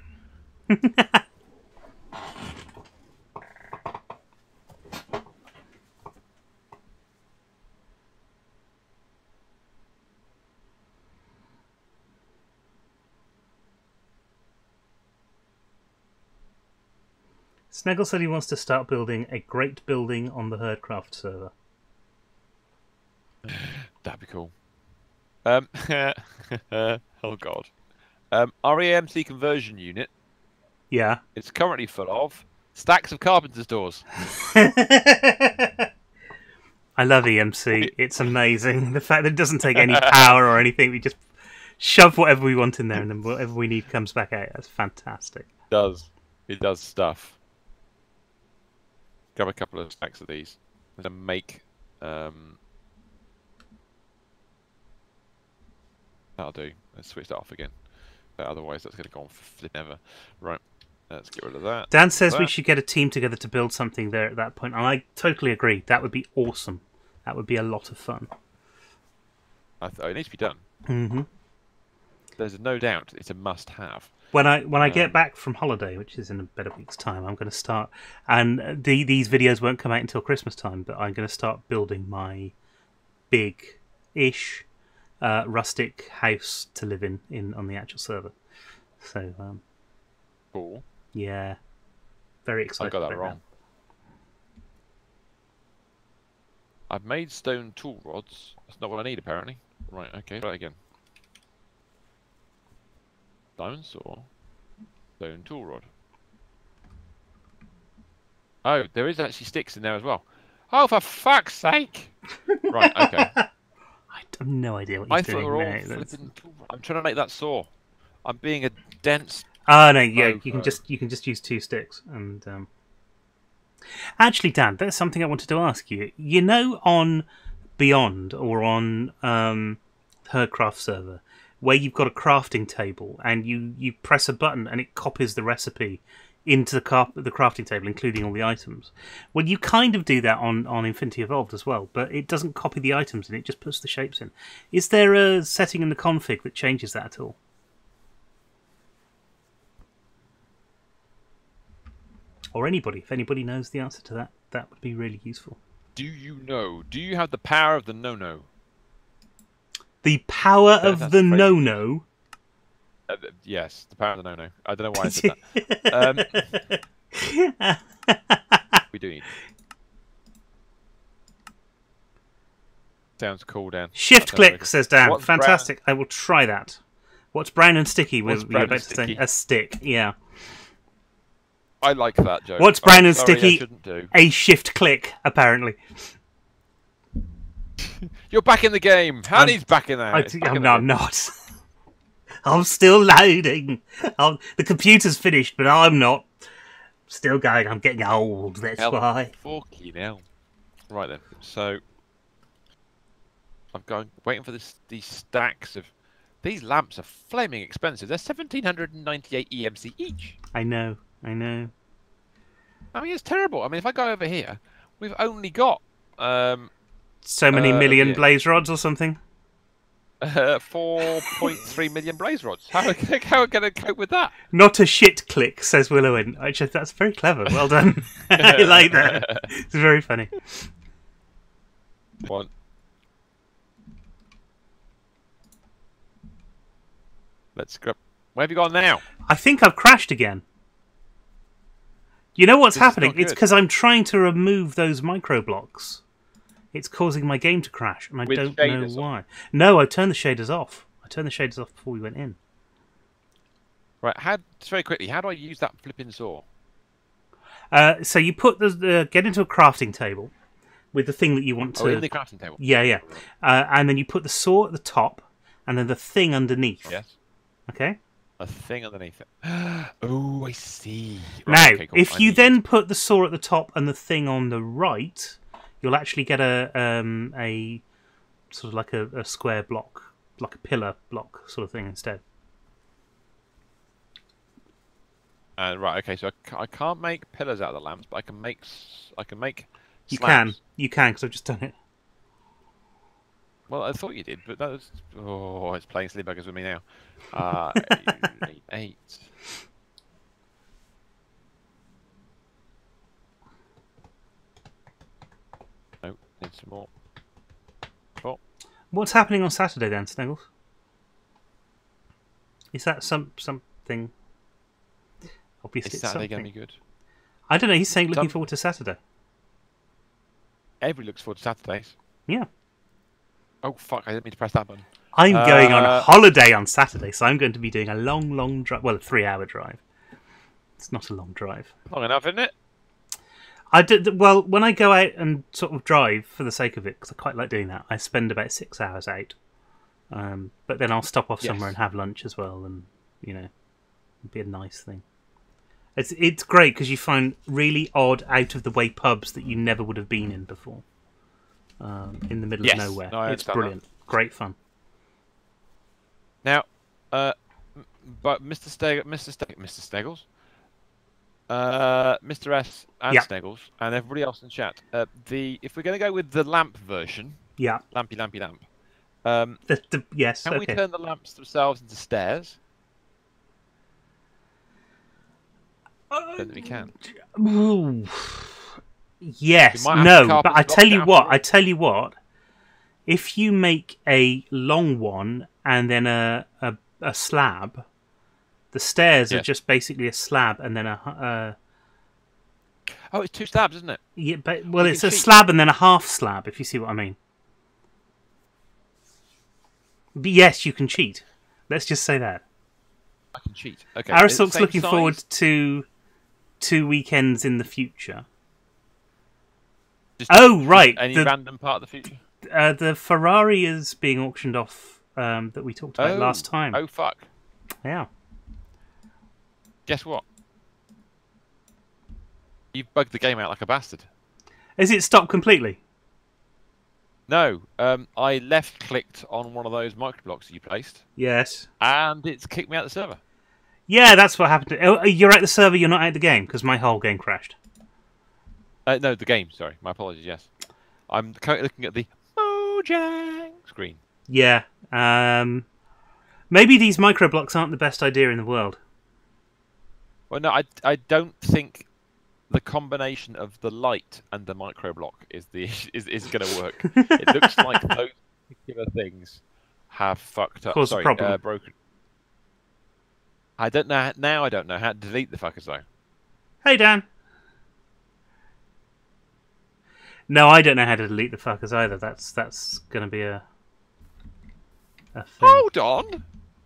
Sneggle said he wants to start building a great building on the Herdcraft server. That'd be cool. Oh god. REMC conversion unit. Yeah. It's currently full of stacks of carpenter's doors. I love EMC. It's amazing. The fact that it doesn't take any power or anything. We just shove whatever we want in there and then whatever we need comes back out. That's fantastic. It does. It does stuff. Grab a couple of stacks of these. I'm going to make... That'll do. Let's switch that off again. Otherwise that's going to go on for flip ever. Right. Let's get rid of that. Dan says we should get a team together to build something there at that point. And I totally agree. That would be awesome. That would be a lot of fun. It needs to be done. Mm-hmm. There's no doubt it's a must-have. When I get back from holiday, which is in about a week's time, I'm going to start. And these videos won't come out until Christmas time, but I'm going to start building my big-ish rustic house to live in on the actual server. So, cool. Yeah, very excited. I got that wrong. That. I've made stone tool rods. That's not what I need, apparently. Right. Okay. Try it again. Diamond saw, stone tool rod. Oh, there is actually sticks in there as well. Oh, for fuck's sake! Right. Okay. I have no idea what you're doing. I thought we were all flipping. I'm trying to make that saw. I'm being a dense. Oh no, yeah, you can just use 2 sticks. And actually, Dan, there's something I wanted to ask you. You know, on Beyond or on Herdcraft server, where you've got a crafting table and you press a button and it copies the recipe into the crafting table, including all the items. Well, you kind of do that on Infinity Evolved as well, but it doesn't copy the items and it just puts the shapes in. Is there a setting in the config that changes that at all? Or anybody, if anybody knows the answer to that, that would be really useful. Do you know? Do you have the power of the no-no? The power of the no-no? Yes, the power of the no-no. I don't know why I said that. We do need. Sounds cool, Dan. Shift click, says Dan. Fantastic. I will try that. What's brown and sticky? We're about to say a stick. Yeah. I like that joke. What's brown and sticky? Do. A shift click, apparently. You're back in the game. Honey's back in there. I'm not. I'm still loading. The computer's finished, but I'm not. Still going. I'm getting old. That's why. Fucking hell. Right then. So I'm waiting for these stacks of. These lamps are flaming expensive. They're 1,798 EMC each. I know. I mean, it's terrible. I mean, if I go over here, we've only got so many million yeah. blaze rods or something. 4.3 million blaze rods. How are we going to cope with that? Not a shit click, says Willowin. Actually, that's very clever. Well done. I like that. It's very funny. One. Let's grab. Where have you gone now? I think I've crashed again. You know what's This is happening? not It's good. because I'm trying to remove those micro blocks. It's causing my game to crash, and I With don't know shaders on. why. No, I turned the shaders off. I turned the shaders off before we went in. Right. Just very quickly. How do I use that flipping saw? So you put get into a crafting table with the thing that you want to. Oh, in the crafting table. Yeah, yeah. And then you put the saw at the top, and then the thing underneath. Yes. Okay. A thing underneath it. Oh, I see. Now, Right, okay, cool. if you then put the saw at the top and the thing on the right, you'll actually get a sort of like a square block, like a pillar block sort of thing instead. Right. Okay. So I can't make pillars out of the lamps, but I can make. You slabs. can, because I've just done it. Well, I thought you did, but that was. Oh, it's playing silly buggers with me now. 8. No, need some more. 4. What's happening on Saturday then, Snuggles? Is that something? Obviously, Is it's Saturday something. going to be good? I don't know. He's saying looking forward to Saturday. Everybody looks forward to Saturdays. Yeah. Oh fuck! I didn't mean to press that button. I'm going on holiday on Saturday, so I'm going to be doing a long drive. Well, a 3-hour drive. It's not a long drive. Long enough, isn't it? Well, when I go out and sort of drive for the sake of it, because I quite like doing that, I spend about 6 hours out. But then I'll stop off somewhere and have lunch as well, and it'd be a nice thing. It's great because you find really odd, out of the way pubs that you never would have been in before. In the middle of nowhere. No, It's brilliant. Great fun. Now, but Mr. Steggles, Mr. S and Sneggles, and everybody else in chat. If we're going to go with the lamp version, lampy lamp. Yes. Can we turn the lamps themselves into stairs? I don't think we can. Ooh. Yes. We might have No. to carpet But I block tell it you after what. all. If you make a long one and then a slab, the stairs are just basically a slab and then a. Oh, it's 2 slabs, isn't it? Yeah, but it's a slab and then a half slab. If you see what I mean. But yes, you can cheat. Let's just say that. I can cheat. Okay. Aristote's looking forward to 2 weekends in the future. Right. Any random part of the future? The Ferrari is being auctioned off that we talked about last time. Oh, fuck. Yeah. Guess what? You've bugged the game out like a bastard. Is it stopped completely? No. I left-clicked on one of those microblocks that you placed. Yes. And it's kicked me out of the server. Yeah, that's what happened. You're at the server, you're not at the game, because my whole game crashed. No, the game, sorry. My apologies, yes. I'm currently looking at the Mojang screen. Yeah. Maybe these microblocks aren't the best idea in the world. Well, no, I don't think the combination of the light and the microblock is going to work. It looks like those particular things have fucked up. Caused a problem. Broken. I don't know now. I don't know how to delete the fuckers though. Hey, Dan. No, I don't know how to delete the fuckers either. That's going to be a thing. Hold on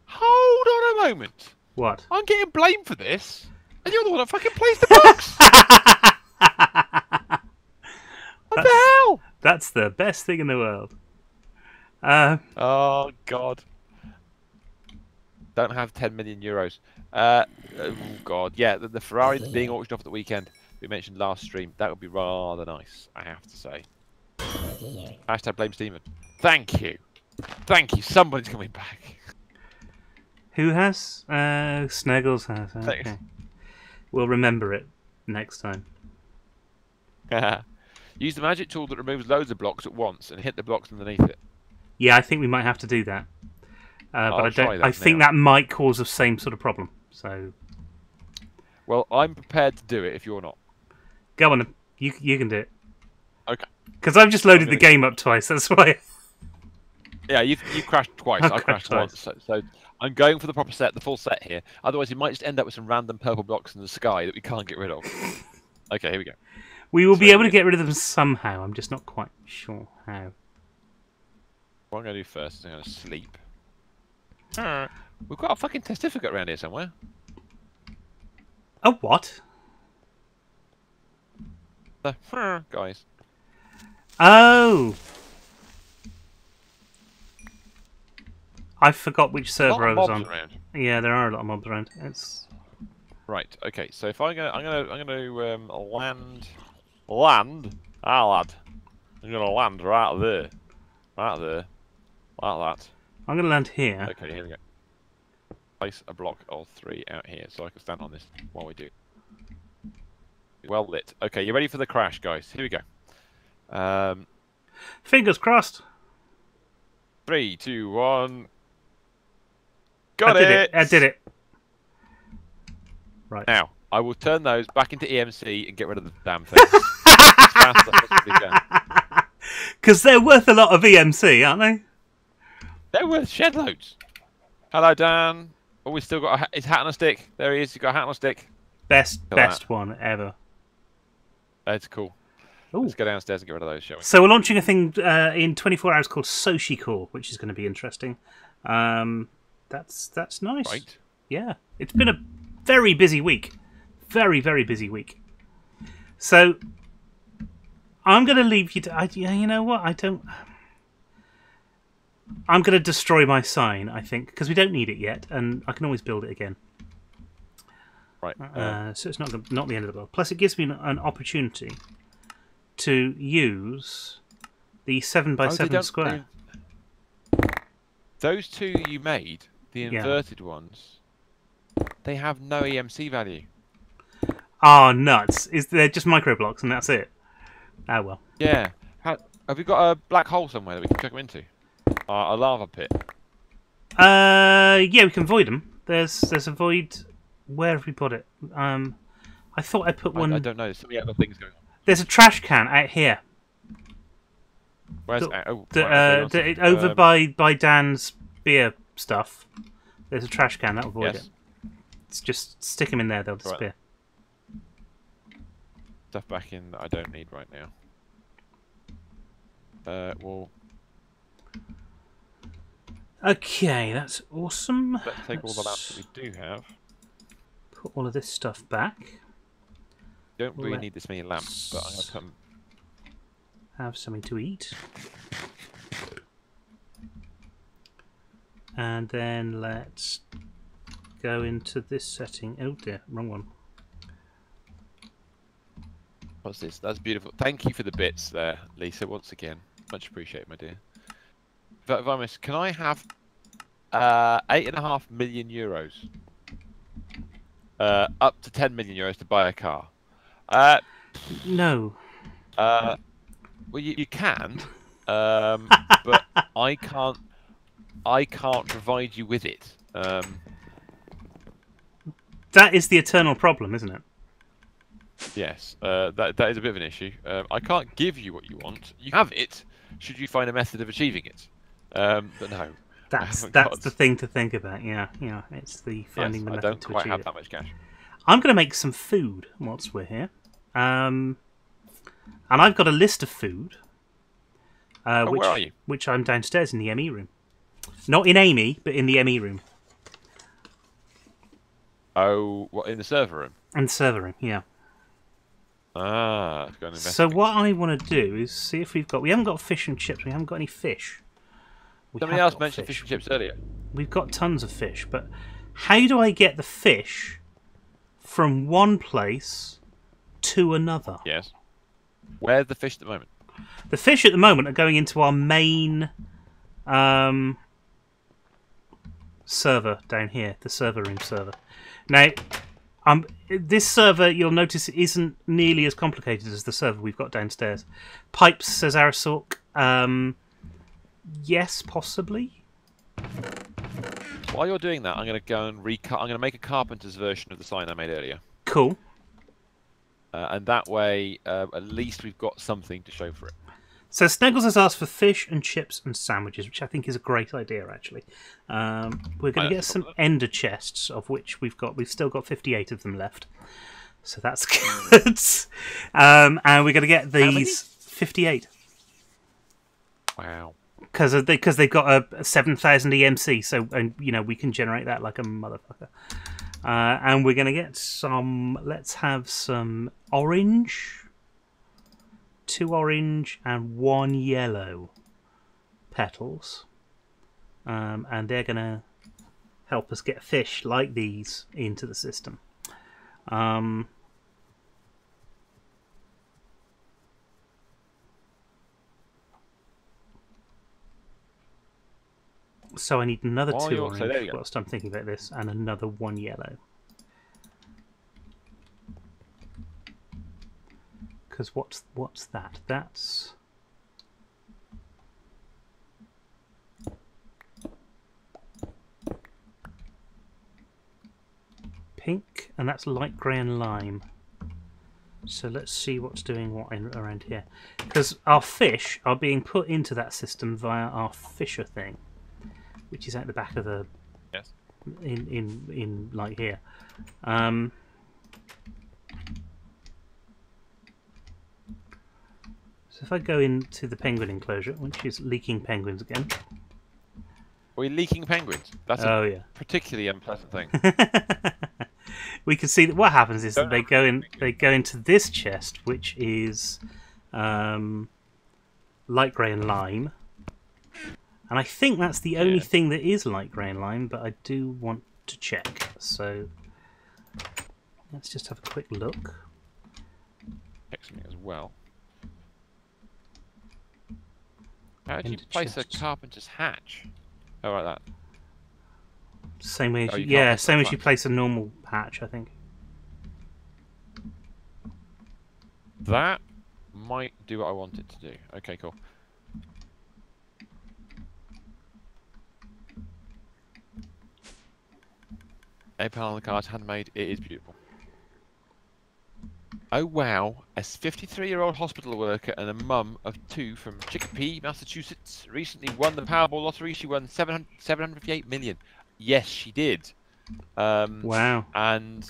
a moment. What? I'm getting blamed for this, and you're the one that fucking plays the box. What the hell? That's the best thing in the world. Oh God. Don't have 10 million euros. Oh God, yeah, the Ferrari being auctioned off at the weekend. We mentioned last stream. That would be rather nice, I have to say. Hashtag blame Steven. Thank you. Somebody's coming back. Who has? Snuggles has. Okay. We'll remember it next time. Use the magic tool that removes loads of blocks at once and hit the blocks underneath it. Yeah, I think we might have to do that. But I don't. I think now. that might cause the same sort of problem. So. Well, I'm prepared to do it if you're not. Go on. You can do it. Okay. Because I've just loaded the game up twice. That's why. Yeah, you crashed twice. I crashed once. So I'm going for the proper set, the full set here. Otherwise, you might just end up with some random purple blocks in the sky that we can't get rid of. Okay, here we go. We will be able to get rid of them somehow. I'm just not quite sure how. What I'm going to do first is I'm going to sleep. We've got a fucking testificate around here somewhere. A what? The guys. Oh! I forgot which server I was on. Around. Yeah, there are a lot of mobs around. It's right. Okay. So if I'm gonna land. Lad. I'm gonna land right there, like that. I'm gonna land here. Okay, here we go. Place a block of 3 out here so I can stand on this while we do. Well lit. Okay, you ready for the crash, guys? Here we go. Fingers crossed. 3, 2, 1. Got it! I did it. Right. Now, I will turn those back into EMC and get rid of the damn thing. As fast as I possibly can. Because they're worth a lot of EMC, aren't they? They're worth shed loads. Hello, Dan. Oh, we still got his hat on a stick. There he is. He's got a hat on a stick. Best one ever. That's cool. Ooh. Let's go downstairs and get rid of those, shall we? So we're launching a thing in 24 hours called SoshiCore, which is going to be interesting. That's nice. Right. Yeah. It's been a very busy week. Very, very busy week. So I'm going to leave you to... you know what? I'm going to destroy my sign, I think, because we don't need it yet, and I can always build it again. Right. So it's not the end of the world. Plus, it gives me an opportunity to use the 7x7 square. Those two you made, the inverted ones, they have no EMC value. Oh, nuts. They're just micro blocks and that's it. Oh, well. Yeah. Have we got a black hole somewhere that we can check them into? A lava pit. Yeah, we can void them. There's a void. Where have we put it? I thought I put one. I don't know. There's so many other things going on. There's a trash can out here. Where's over by Dan's beer stuff? There's a trash can that'll void it. It's just stick them in there; they'll disappear. Stuff back in that I don't need right now. Well. Okay, that's awesome. Let's take all the lamps that we do have. Put all of this stuff back. Don't really need this many lamps, but I'm going to put them... Have something to eat. And then let's go into this setting. Oh dear, wrong one. What's this? That's beautiful. Thank you for the bits there, Lisa, once again. Much appreciated, my dear. Vimus, can I have 8.5 million euros? Up to 10 million euros to buy a car. No. Well, you can, but I can't provide you with it. That is the eternal problem, isn't it? Yes, that is a bit of an issue. I can't give you what you want. You have it, should you find a method of achieving it. But no. That's the thing to think about. Yeah, it's the finding the method to achieve it. I don't quite have that much cash. I'm going to make some food whilst we're here, and I've got a list of food. Where are you? Which I'm downstairs in the ME room, not in Amy, but in the ME room. Oh, what, in the server room? In the server room, yeah. Ah, go and investigate. So what I want to do is see if we've got. We haven't got fish and chips. We haven't got any fish. Somebody else mentioned fish and chips earlier. We've got tons of fish, but how do I get the fish from one place to another? Yes. Where's the fish at the moment? The fish at the moment are going into our main server down here, the server room server. Now, This server, you'll notice, isn't nearly as complicated as the server we've got downstairs. Pipes, says Arasork. Yes, possibly. While you're doing that, I'm going to go and recut. I'm going to make a carpenter's version of the sign I made earlier. Cool. And that way, at least we've got something to show for it. So Snuggles has asked for fish and chips and sandwiches, which I think is a great idea, actually. We're going to get some ender chests, of which we've still got 58 of them left. So that's good. And we're going to get these 58. Wow. Because they've got a 7,000 EMC, so we can generate that like a motherfucker. And we're going to get some. Let's have some orange. 2 orange and 1 yellow petals, and they're going to help us get fish like these into the system. So I need another 2 orange whilst I'm thinking about this, and another 1 yellow. Because what's that? That's pink, and that's light grey and lime. So let's see what's doing what around here. Because our fish are being put into that system via our fisher thing, which is at the back of the in like here. So if I go into the penguin enclosure, which is leaking penguins again. Are we leaking penguins? That's a particularly unpleasant thing. We can see that what happens is that they go into this chest, which is light grey and lime. And I think that's the only thing that is light grey and lime, but I do want to check. So let's just have a quick look. Check something as well. How do you place a carpenter's hatch? Oh, like that. Same way as same as you place a normal hatch, I think. That might do what I want it to do. Okay, cool. A panel on the card, handmade. It is beautiful. Oh wow, a 53-year-old hospital worker and a mum of 2 from Chicopee, Massachusetts, recently won the Powerball lottery. She won 758 million. Yes, she did. Wow. And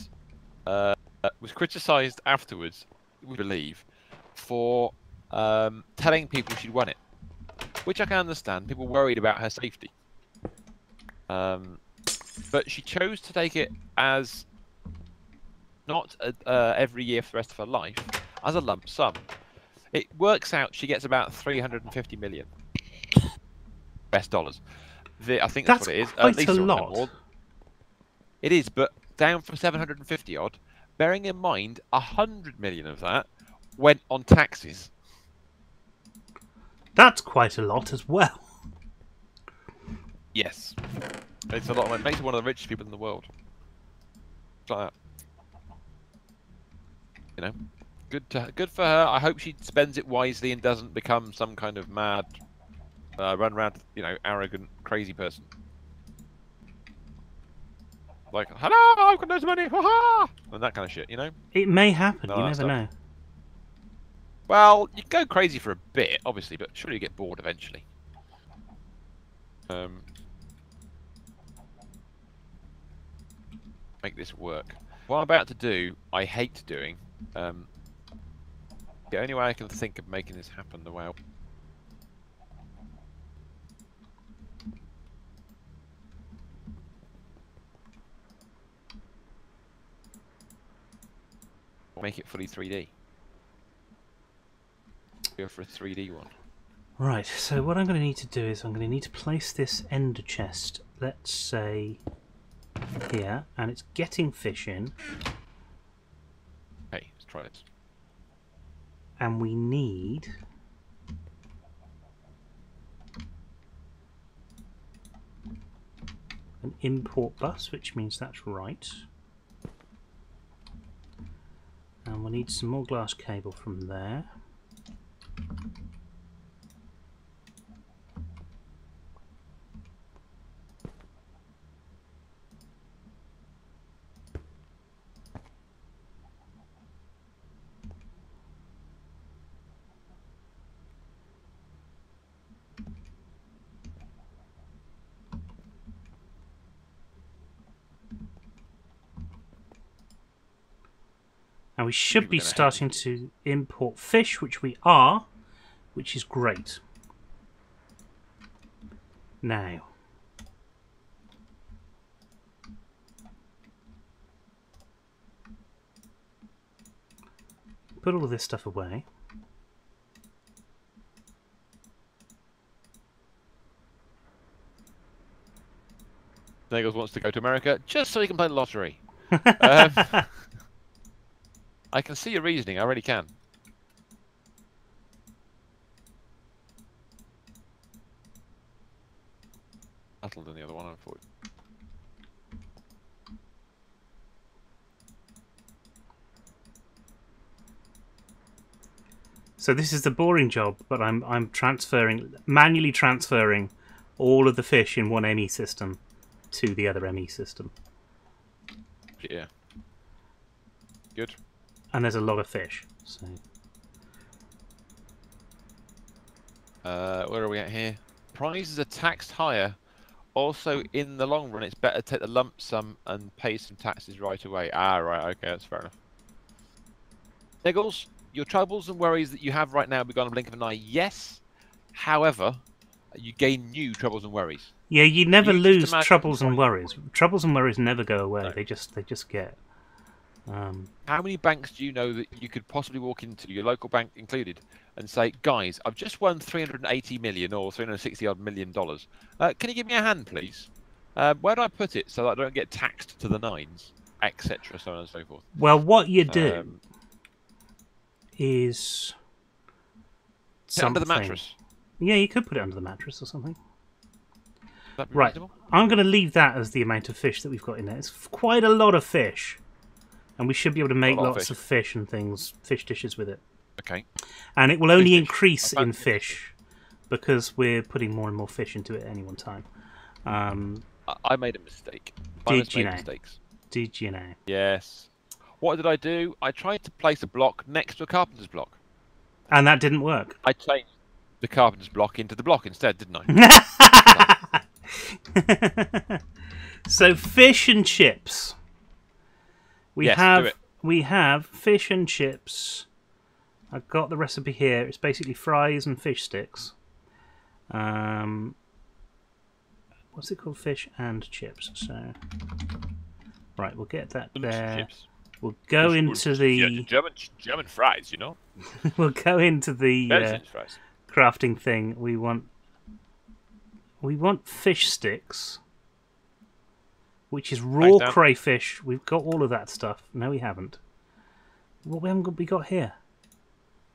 was criticised afterwards, we believe, for telling people she'd won it, which I can understand. People worried about her safety. But she chose to take it as not every year for the rest of her life, as a lump sum. It works out she gets about 350 million US dollars. I think that's what it is. Quite at least a lot. More. It is, but down from 750 odd. Bearing in mind, 100 million of that went on taxes. That's quite a lot as well. Yes, it's a lot. It makes her one of the richest people in the world. It's like that. You know, good for her. I hope she spends it wisely and doesn't become some kind of mad, run around, arrogant, crazy person. Like, hello, I've got loads of money, ha-ha! And that kind of shit, It may happen, you never know. Well, you go crazy for a bit, obviously, but surely you get bored eventually. Make this work. What I'm about to do, I hate doing. The only way I can think of making this happen the way make it fully 3D. Go for a 3D one. Right, so what I'm going to need to do is I'm going to need to place this ender chest, let's say, here, and it's getting fish in. Hey, let's try this. And we need an import bus, which means that's right. And we need some more glass cable from there. And we should be starting to import fish, which we are, which is great. Now, put all of this stuff away. Nagels wants to go to America just so he can play the lottery. I can see your reasoning, I really can. That'll do the other one, unfortunately. So this is the boring job, but I'm manually transferring all of the fish in one ME system to the other ME system. Yeah. Good. And there's a lot of fish. So. Where are we at here? Prizes are taxed higher. Also, in the long run, it's better to take the lump sum and pay some taxes right away. Ah, right. Okay, that's fair enough. Niggles, your troubles and worries that you have right now begone a blink of an eye. Yes. However, you gain new troubles and worries. Yeah, you never lose troubles and worries. Troubles and worries never go away. No. They just get. How many banks do you know that you could possibly walk into, your local bank included, and say, guys, I've just won 380 million or 360 odd $1 million. Can you give me a hand, please? Where do I put it so that I don't get taxed to the nines, etc., so on and so forth? Well, what you do is under the mattress. Yeah, you could put it under the mattress or something. Right, reasonable? I'm going to leave that as the amount of fish that we've got in there. It's quite a lot of fish. And we should be able to make lots of fish and things, fish dishes with it. Okay. And it will only increase in fish because we're putting more and more fish into it at any one time. I made a mistake. Did you know? Mistakes. Did you know? Yes. What did I do? I tried to place a block next to a carpenter's block. And that didn't work. I changed the carpenter's block into the block instead, didn't I? So fish and chips. We have fish and chips. I've got the recipe here. It's basically fries and fish sticks. What's it called? Fish and chips. So, right, we'll get that there. Chips. We'll go into the German fries, you know. We'll go into the crafting thing. We want fish sticks. Which is raw crayfish. We've got all of that stuff. No, we haven't. What we got here?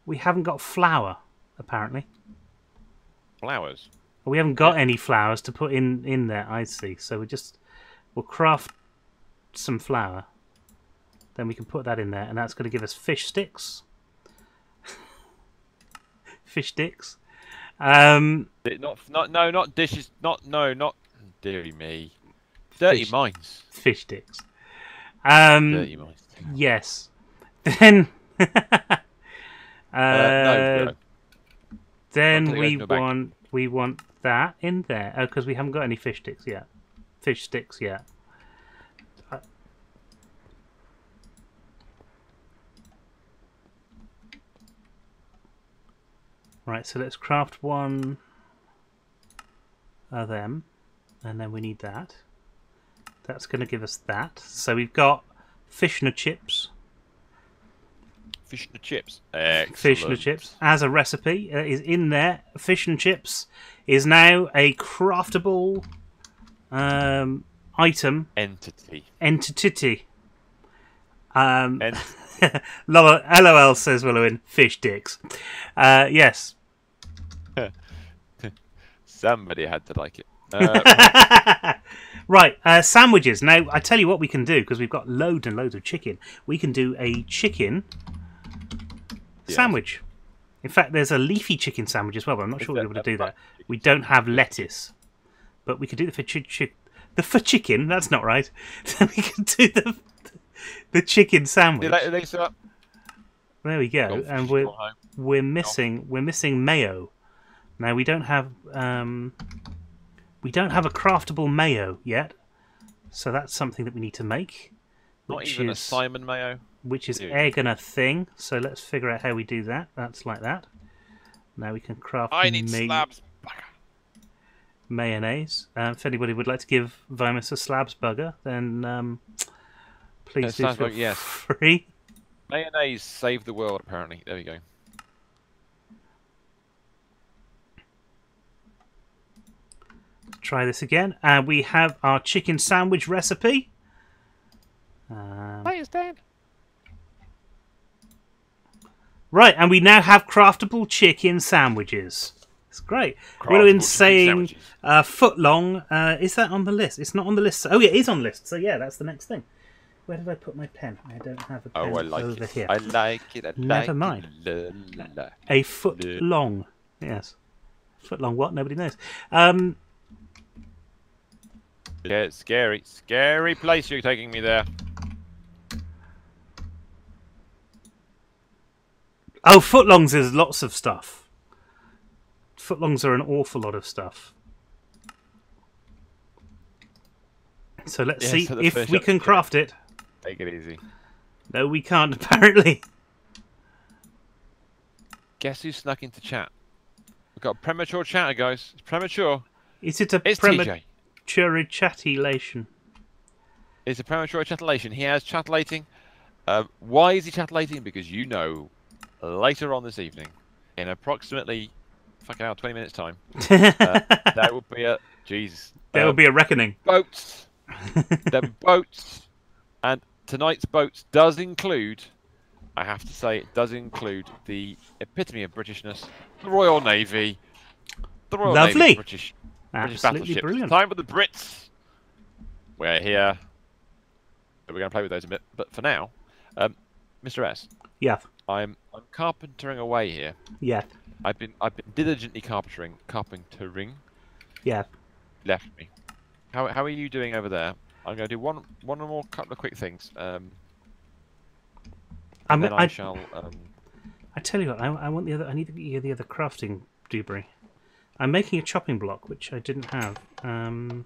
We haven't got flour, apparently. Flowers? We haven't got any flowers to put in there, I see. So we'll craft some flour. Then we can put that in there, and that's going to give us fish sticks. Fish sticks. Not dishes. Not dearie me. Dirty mines. Fish sticks. Dirty mines. Yes. Then. No. Then we want that in there. Oh, because we haven't got any fish sticks yet. Right. So let's craft one of them, and then we need that. That's going to give us that. So we've got fish and chips. Fish and chips. Excellent. Fish and chips as a recipe is in there. Fish and chips is now a craftable item. Entity. LOL says Willowin. Fish dicks. Yes. Somebody had to like it. Right, sandwiches. Now, I tell you what we can do, because we've got loads and loads of chicken. We can do a chicken sandwich. In fact, there's a leafy chicken sandwich as well, but I'm not sure we'll be able to do that. We don't have lettuce. But we could do the for chicken. That's not right. We can do the chicken sandwich. There we go. And we're missing mayo. Now we don't have a craftable mayo yet, so that's something that we need to make. Not even a Simon mayo. Which is egg and a thing. So let's figure out how we do that. That's like that. Now we can craft. I need slabs. Mayonnaise. If anybody would like to give Vimus a slabs bugger, then please do feel free. Mayonnaise saved the world, apparently. There we go. Try this again. We have our chicken sandwich recipe. Right, and we now have craftable chicken sandwiches. It's great. Willowin's saying foot long. Is that on the list? It's not on the list. Oh, yeah, it is on the list. So, yeah, that's the next thing. Where did I put my pen? I don't have a pen over here. I like it. Never mind. A foot long. Yes. Foot long what? Nobody knows. Yeah, it's scary. Scary place you're taking me there. Oh, footlongs is lots of stuff. Footlongs are an awful lot of stuff. So let's see if we can craft it. Take it easy. No, we can't, apparently. Guess who snuck into chat? We've got a premature chatter, guys. It's premature. Is it a premature chatulation? It's a premature chatulation. He has chatulating. Why is he chatulating? Because you know, later on this evening, in approximately 20 minutes time, there will be a there will be a reckoning. Boats. There will be boats, and tonight's boats does include. I have to say, it does include the epitome of Britishness, the Royal Navy, the Royal Navy, British battleships. Brilliant. Time for the Brits. We're here. We're going to play with those a bit, but for now, Mr. S. Yeah. I'm carpentering away here. Yeah. I've been diligently carpentering. Yeah. Left me. How are you doing over there? I'm going to do one or more couple of quick things. I shall. I tell you what, I want the other. I need the other crafting debris. I'm making a chopping block, which I didn't have. ME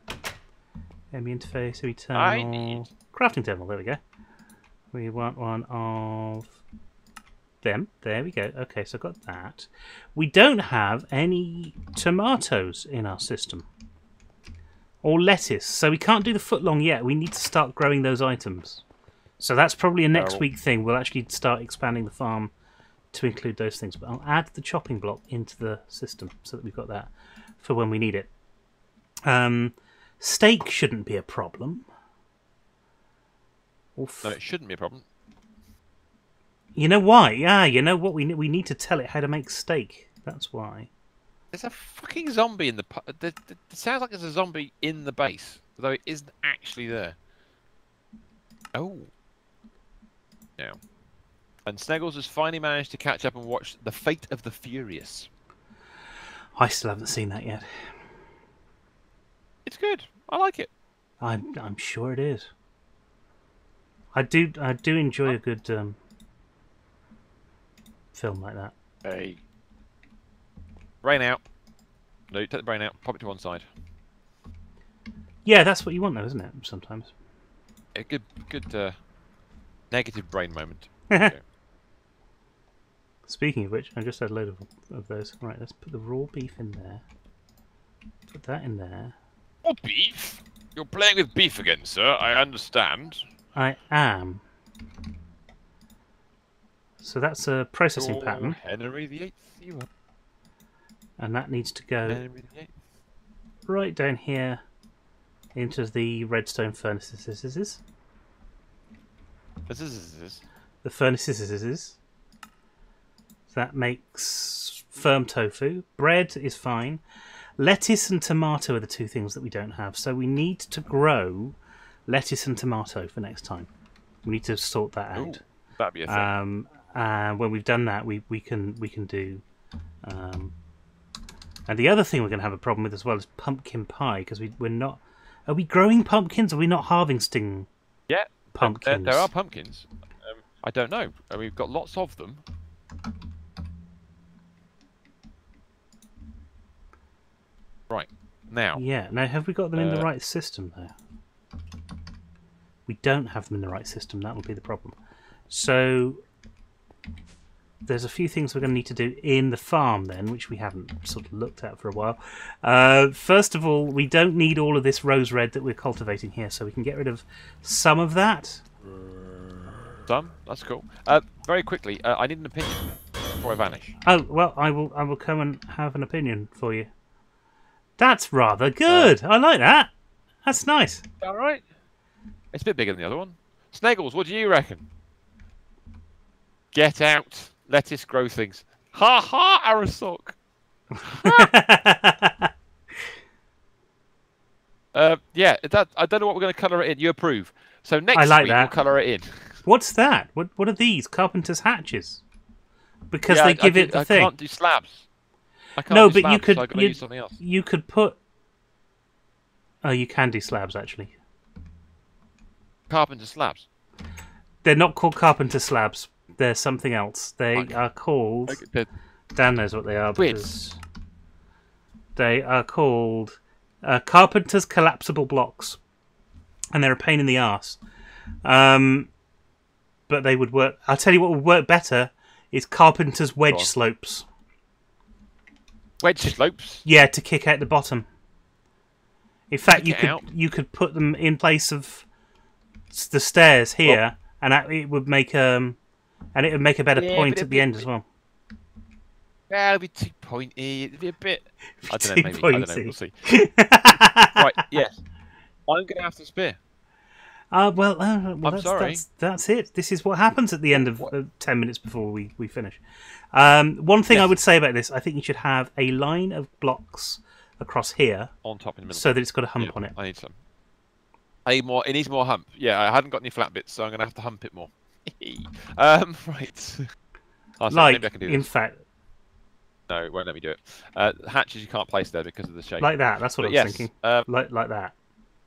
interface, ME terminal, crafting terminal. There we go. We want one of them. There we go. Okay, so I've got that. We don't have any tomatoes in our system or lettuce, so we can't do the footlong yet. We need to start growing those items. So that's probably a next week thing. We'll actually start expanding the farm to include those things. But I'll add the chopping block into the system so that we've got that for when we need it. Steak shouldn't be a problem. No, it shouldn't be a problem. You know why? Yeah, you know what? We need to tell it how to make steak. That's why. There's a fucking zombie in the... It sounds like there's a zombie in the base, though it isn't actually there. Oh. Now. And Sneggles has finally managed to catch up and watch The Fate of the Furious. I still haven't seen that yet. It's good. I like it. I'm sure it is. I do enjoy a good film like that. Hey. Brain out. No, take the brain out. Pop it to one side. Yeah, that's what you want, though, isn't it? Sometimes. A good negative brain moment. Speaking of which, I just had a load of those. Right, let's put the raw beef in there. Put that in there. Raw beef? You're playing with beef again, sir. I understand. I am. So that's a processing pattern. Henry VIII, you are. And that needs to go right down here into the redstone furnaces. The furnaces. So that makes firm tofu. Bread is fine. lettuce and tomato are the two things that we don't have. So we need to grow lettuce and tomato for next time. We need to sort that out. Ooh, that'd be a thing. And when we've done that, we can do. And the other thing we're going to have a problem with as well is pumpkin pie, because we're not. Are we growing pumpkins? Or are we not harvesting? Yeah, pumpkins. There are pumpkins. I don't know. We've got lots of them. Right now. Yeah. Now, have we got them in the right system there? We don't have them in the right system. That will be the problem. So there's a few things we're going to need to do in the farm then, which we haven't sort of looked at for a while. First of all, we don't need all of this rose red that we're cultivating here, so we can get rid of some of that. Some? That's cool. Very quickly, I need an opinion before I vanish. Oh well, I will come and have an opinion for you. That's rather good. I like that. That's nice. All right. It's a bit bigger than the other one. Sneggles, what do you reckon? Get out. Lettuce grow things. Ha ha, Arasok. Yeah, I don't know what we're going to colour it in. You approve. So next week we'll colour it in. What's that? What are these? Carpenter's hatches? Because they give it the thing. I can't do slabs. No, but you could. So use something else. You could put. Oh, you can do slabs actually. Carpenter slabs. They're not called carpenter slabs. They're something else. They are called. Dan knows what they are. Because they are called carpenter's collapsible blocks, and they're a pain in the arse. But they would work. I'll tell you what would work better is carpenter's wedge slopes. Wedge slopes? Yeah, to kick out the bottom. In fact, you could put them in place of the stairs here, and it would make a better point at the end as well. Yeah, it'd be too pointy. It'd be a bit. I don't know. Maybe I don't know. We'll see. Right. Yes. I'm gonna have to spear. Well, I'm sorry. That's it. This is what happens at the end of 10 minutes before we finish. One thing I would say about this, I think you should have a line of blocks across here on top in the middle, so that it's got a hump on it. I need some. It needs more hump. Yeah, I hadn't got any flat bits, so I'm gonna have to hump it more. Right. Maybe I can do this. In fact, no, it won't let me do it. Hatches you can't place there because of the shape. Like that. That's what I was thinking. Like that.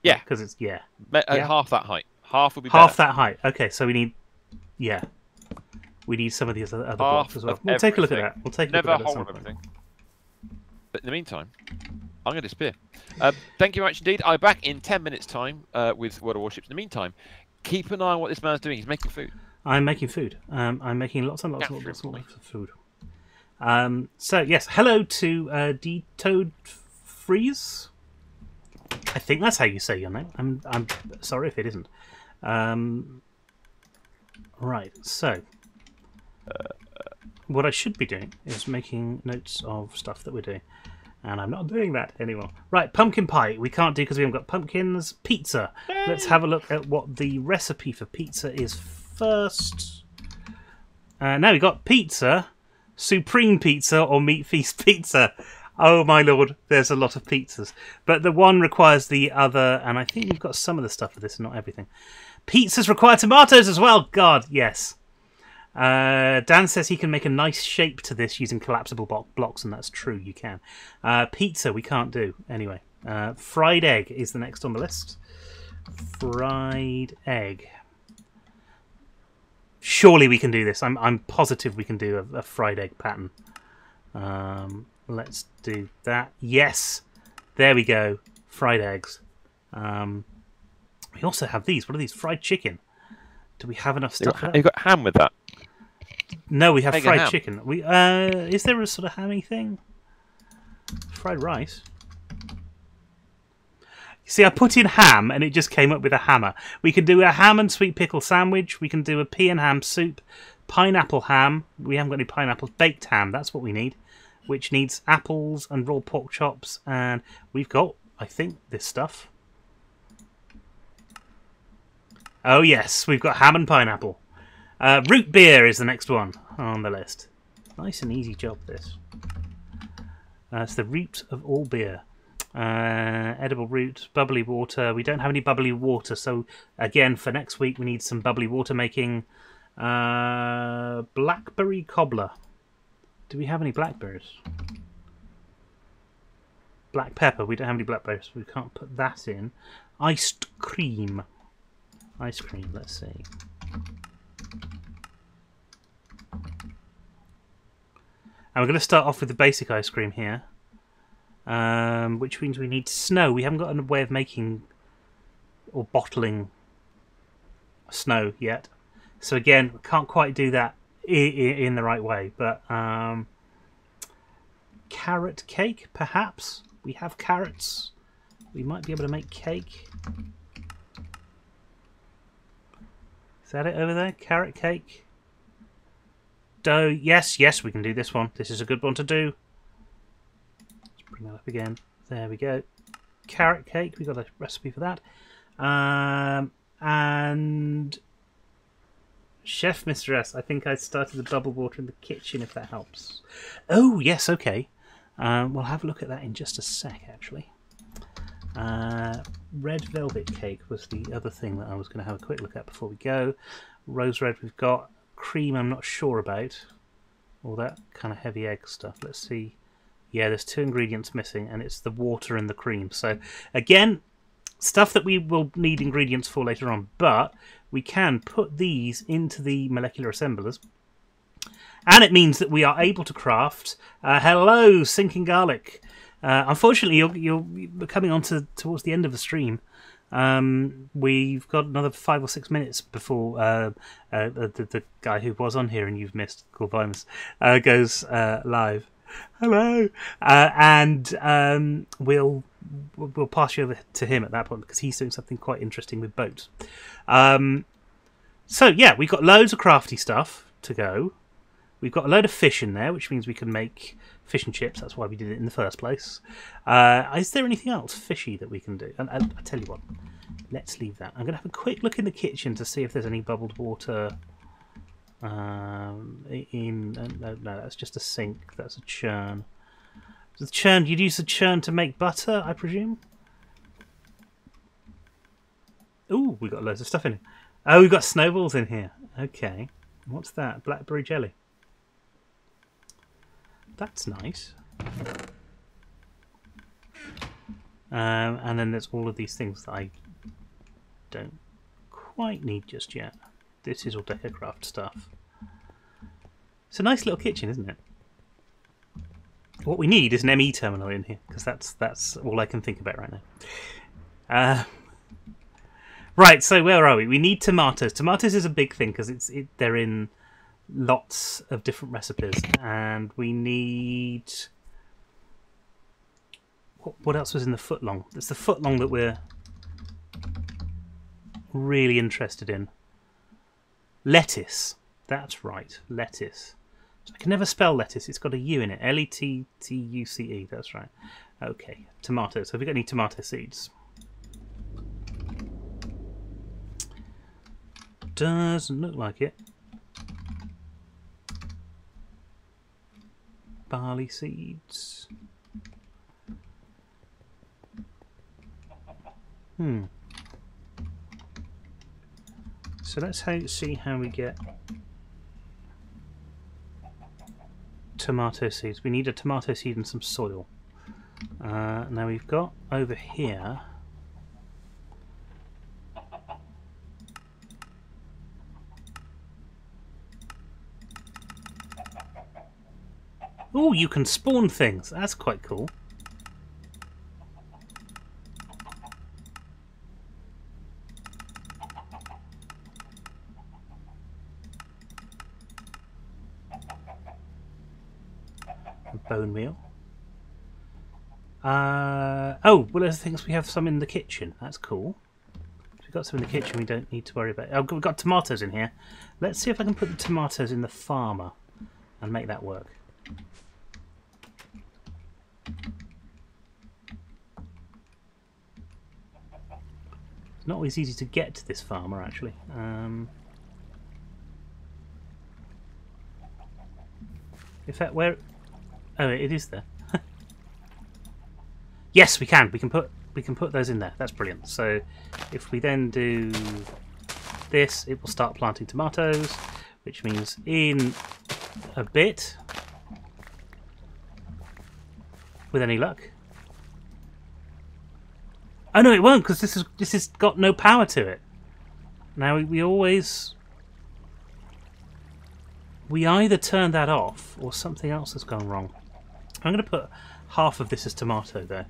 Yeah, because it's half that height. Half would be half better. that height. Okay, so we need we need some of these other blocks as well. We'll take a look at that. We'll take a look at that at some point. But in the meantime, I'm going to disappear. Thank you very much indeed. I'll be back in 10 minutes' time with World of Warships. In the meantime, keep an eye on what this man's doing. He's making food. I'm making food. I'm making lots and lots of food. So yes, hello to D Toad Freeze. I think that's how you say your name. I'm sorry if it isn't. Right, so what I should be doing is making notes of stuff that we're doing, and I'm not doing that anymore. Right, pumpkin pie we can't do because we haven't got pumpkins. Pizza. Yay! Let's have a look at what the recipe for pizza is first. Now we've got pizza, supreme pizza, or meat feast pizza. Oh my lord, there's a lot of pizzas. But the one requires the other, and I think we've got some of the stuff for this, not everything. Pizzas require tomatoes as well. God, yes. Dan says he can make a nice shape to this using collapsible blocks, and that's true, you can. Pizza we can't do. Anyway, fried egg is the next on the list. Fried egg. Surely we can do this. I'm positive we can do a fried egg pattern. Let's do that. Yes, there we go. Fried eggs. We also have these. What are these? Fried chicken. Do we have enough stuff for that? You got ham with that? No, we have fried chicken. Is there a sort of hammy thing? Fried rice. You see, I put in ham and it just came up with a hammer. We can do a ham and sweet pickle sandwich. We can do a pea and ham soup. Pineapple ham. We haven't got any pineapples. Baked ham. That's what we need. Which needs apples and raw pork chops. And we've got, I think, this stuff. Oh, yes. We've got ham and pineapple. Root beer is the next one on the list. Nice and easy job, this. It's the root of all beer. Edible root, bubbly water. We don't have any bubbly water, so again, for next week, we need some bubbly water making. Blackberry cobbler. Do we have any blackberries? Black pepper. We don't have any blackberries. We can't put that in. Iced cream. Ice cream. Let's see. And we're going to start off with the basic ice cream here, which means we need snow. We haven't got a way of making or bottling snow yet. So again, we can't quite do that in the right way. But carrot cake, perhaps? We have carrots. We might be able to make cake. Is that it over there? Carrot cake? Dough. Yes, yes, we can do this one. This is a good one to do. Let's bring that up again. There we go. Carrot cake. We've got a recipe for that. And Chef Mr. S, I think I started the bubble water in the kitchen, if that helps. Oh, yes, okay. We'll have a look at that in just a sec, actually. Red velvet cake was the other thing that I was going to have a quick look at before we go. Rose red we've got. Cream I'm not sure about. All that kind of heavy egg stuff. Let's see. Yeah, there's 2 ingredients missing, and it's the water and the cream. So, again, stuff that we will need ingredients for later on, but we can put these into the molecular assemblers. And it means that we are able to craft... hello, Sinking Garlic. Unfortunately, you're coming on towards the end of the stream. We've got another 5 or 6 minutes before the guy who was on here and you've missed, Corvinus, goes live. Hello! And we'll pass you over to him at that point because he's doing something quite interesting with boats. So, yeah, we've got loads of crafty stuff to go. We've got a load of fish in there, which means we can make fish and chips. That's why we did it in the first place. Is there anything else fishy that we can do? And I'll tell you what, let's leave that. I'm going to have a quick look in the kitchen to see if there's any bubbled water. No, that's just a sink. That's a churn. The churn. You'd use the churn to make butter, I presume. Ooh, we got loads of stuff in here. Oh, we've got snowballs in here. Okay, what's that? Blackberry jelly. That's nice. And then there's all of these things that I don't quite need just yet. This is all Decacraft stuff. It's a nice little kitchen, isn't it? What we need is an ME terminal in here, because that's all I can think about right now. Right, so where are we? We need tomatoes. Tomatoes is a big thing because they're in lots of different recipes, and we need... What else was in the footlong? It's the footlong that we're really interested in. Lettuce. That's right, lettuce. I can never spell lettuce. It's got a U in it. Lettuce. That's right. Okay, tomatoes. Have we got any tomato seeds? Doesn't look like it. Barley seeds. So let's see how we get tomato seeds. We need a tomato seed and some soil. Now we've got over here... Oh, you can spawn things. That's quite cool. Bone meal. Oh, well, there's things we have some in the kitchen. That's cool. If we've got some in the kitchen, we don't need to worry about it. Oh, we've got tomatoes in here. Let's see if I can put the tomatoes in the farmer and make that work. It's not always easy to get to this farmer, actually. In fact, where... Oh, it is there. Yes, we can. We can put those in there. That's brilliant. So if we then do this, it will start planting tomatoes, which means in a bit, with any luck. Oh no, it won't, because this has got no power to it. Now we either turn that off or something else has gone wrong. I'm going to put half of this as tomato there.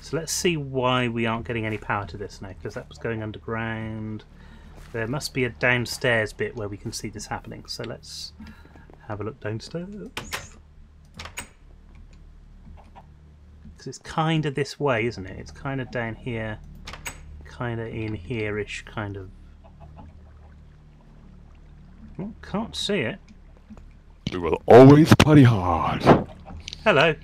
So let's see why we aren't getting any power to this now, because that was going underground. There must be a downstairs bit where we can see this happening. So let's have a look downstairs. Because it's kind of this way, isn't it? It's kind of down here, kind of in here-ish, kind of. Oh, can't see it. We will always party hard. Hello.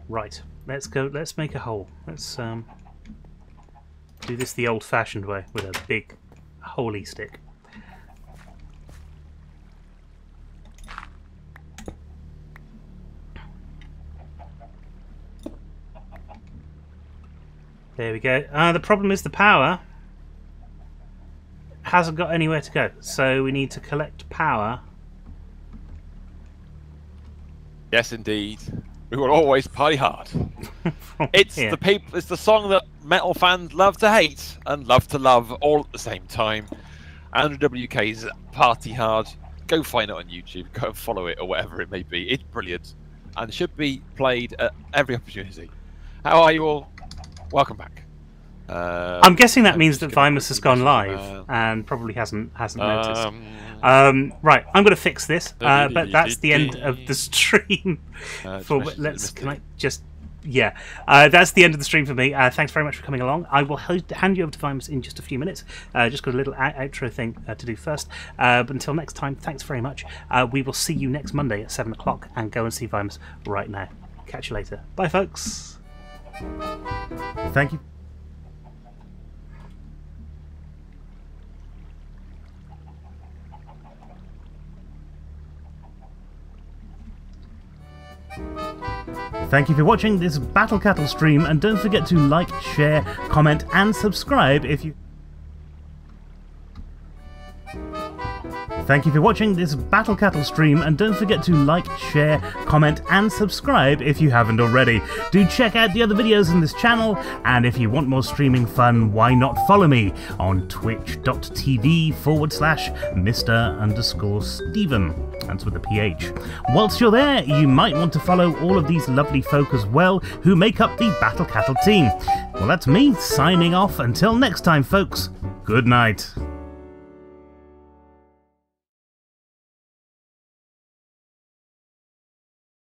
Right, let's go. Let's make a hole. Let's do this the old-fashioned way with a big holy stick. There we go. The problem is the power hasn't got anywhere to go, so we need to collect power. Yes, indeed. We will always party hard. It's the people. It's the song that metal fans love to hate and love to love all at the same time. Andrew WK's Party Hard. Go find it on YouTube. Go and follow it or whatever it may be. It's brilliant and should be played at every opportunity. How are you all? Welcome back. I'm guessing that means that Vimus has gone live and probably hasn't noticed. Right, I'm going to fix this, but that's the end of the stream. That's the end of the stream for me. Thanks very much for coming along. I will hand you over to Vimus in just a few minutes. Just got a little outro thing to do first. But until next time, thanks very much. We will see you next Monday at 7 o'clock, and go and see Vimus right now. Catch you later. Bye, folks. Thank you. Thank you for watching this Battle Cattle stream, and don't forget to like, share, comment and subscribe if you... Thank you for watching this Battle Cattle stream, and don't forget to like, share, comment and subscribe if you haven't already. Do check out the other videos in this channel, and if you want more streaming fun, why not follow me on twitch.tv/Mr_Steven. That's with a PH. Whilst you're there, you might want to follow all of these lovely folk as well, who make up the Battle Cattle team. Well, that's me signing off. Until next time, folks. Good night.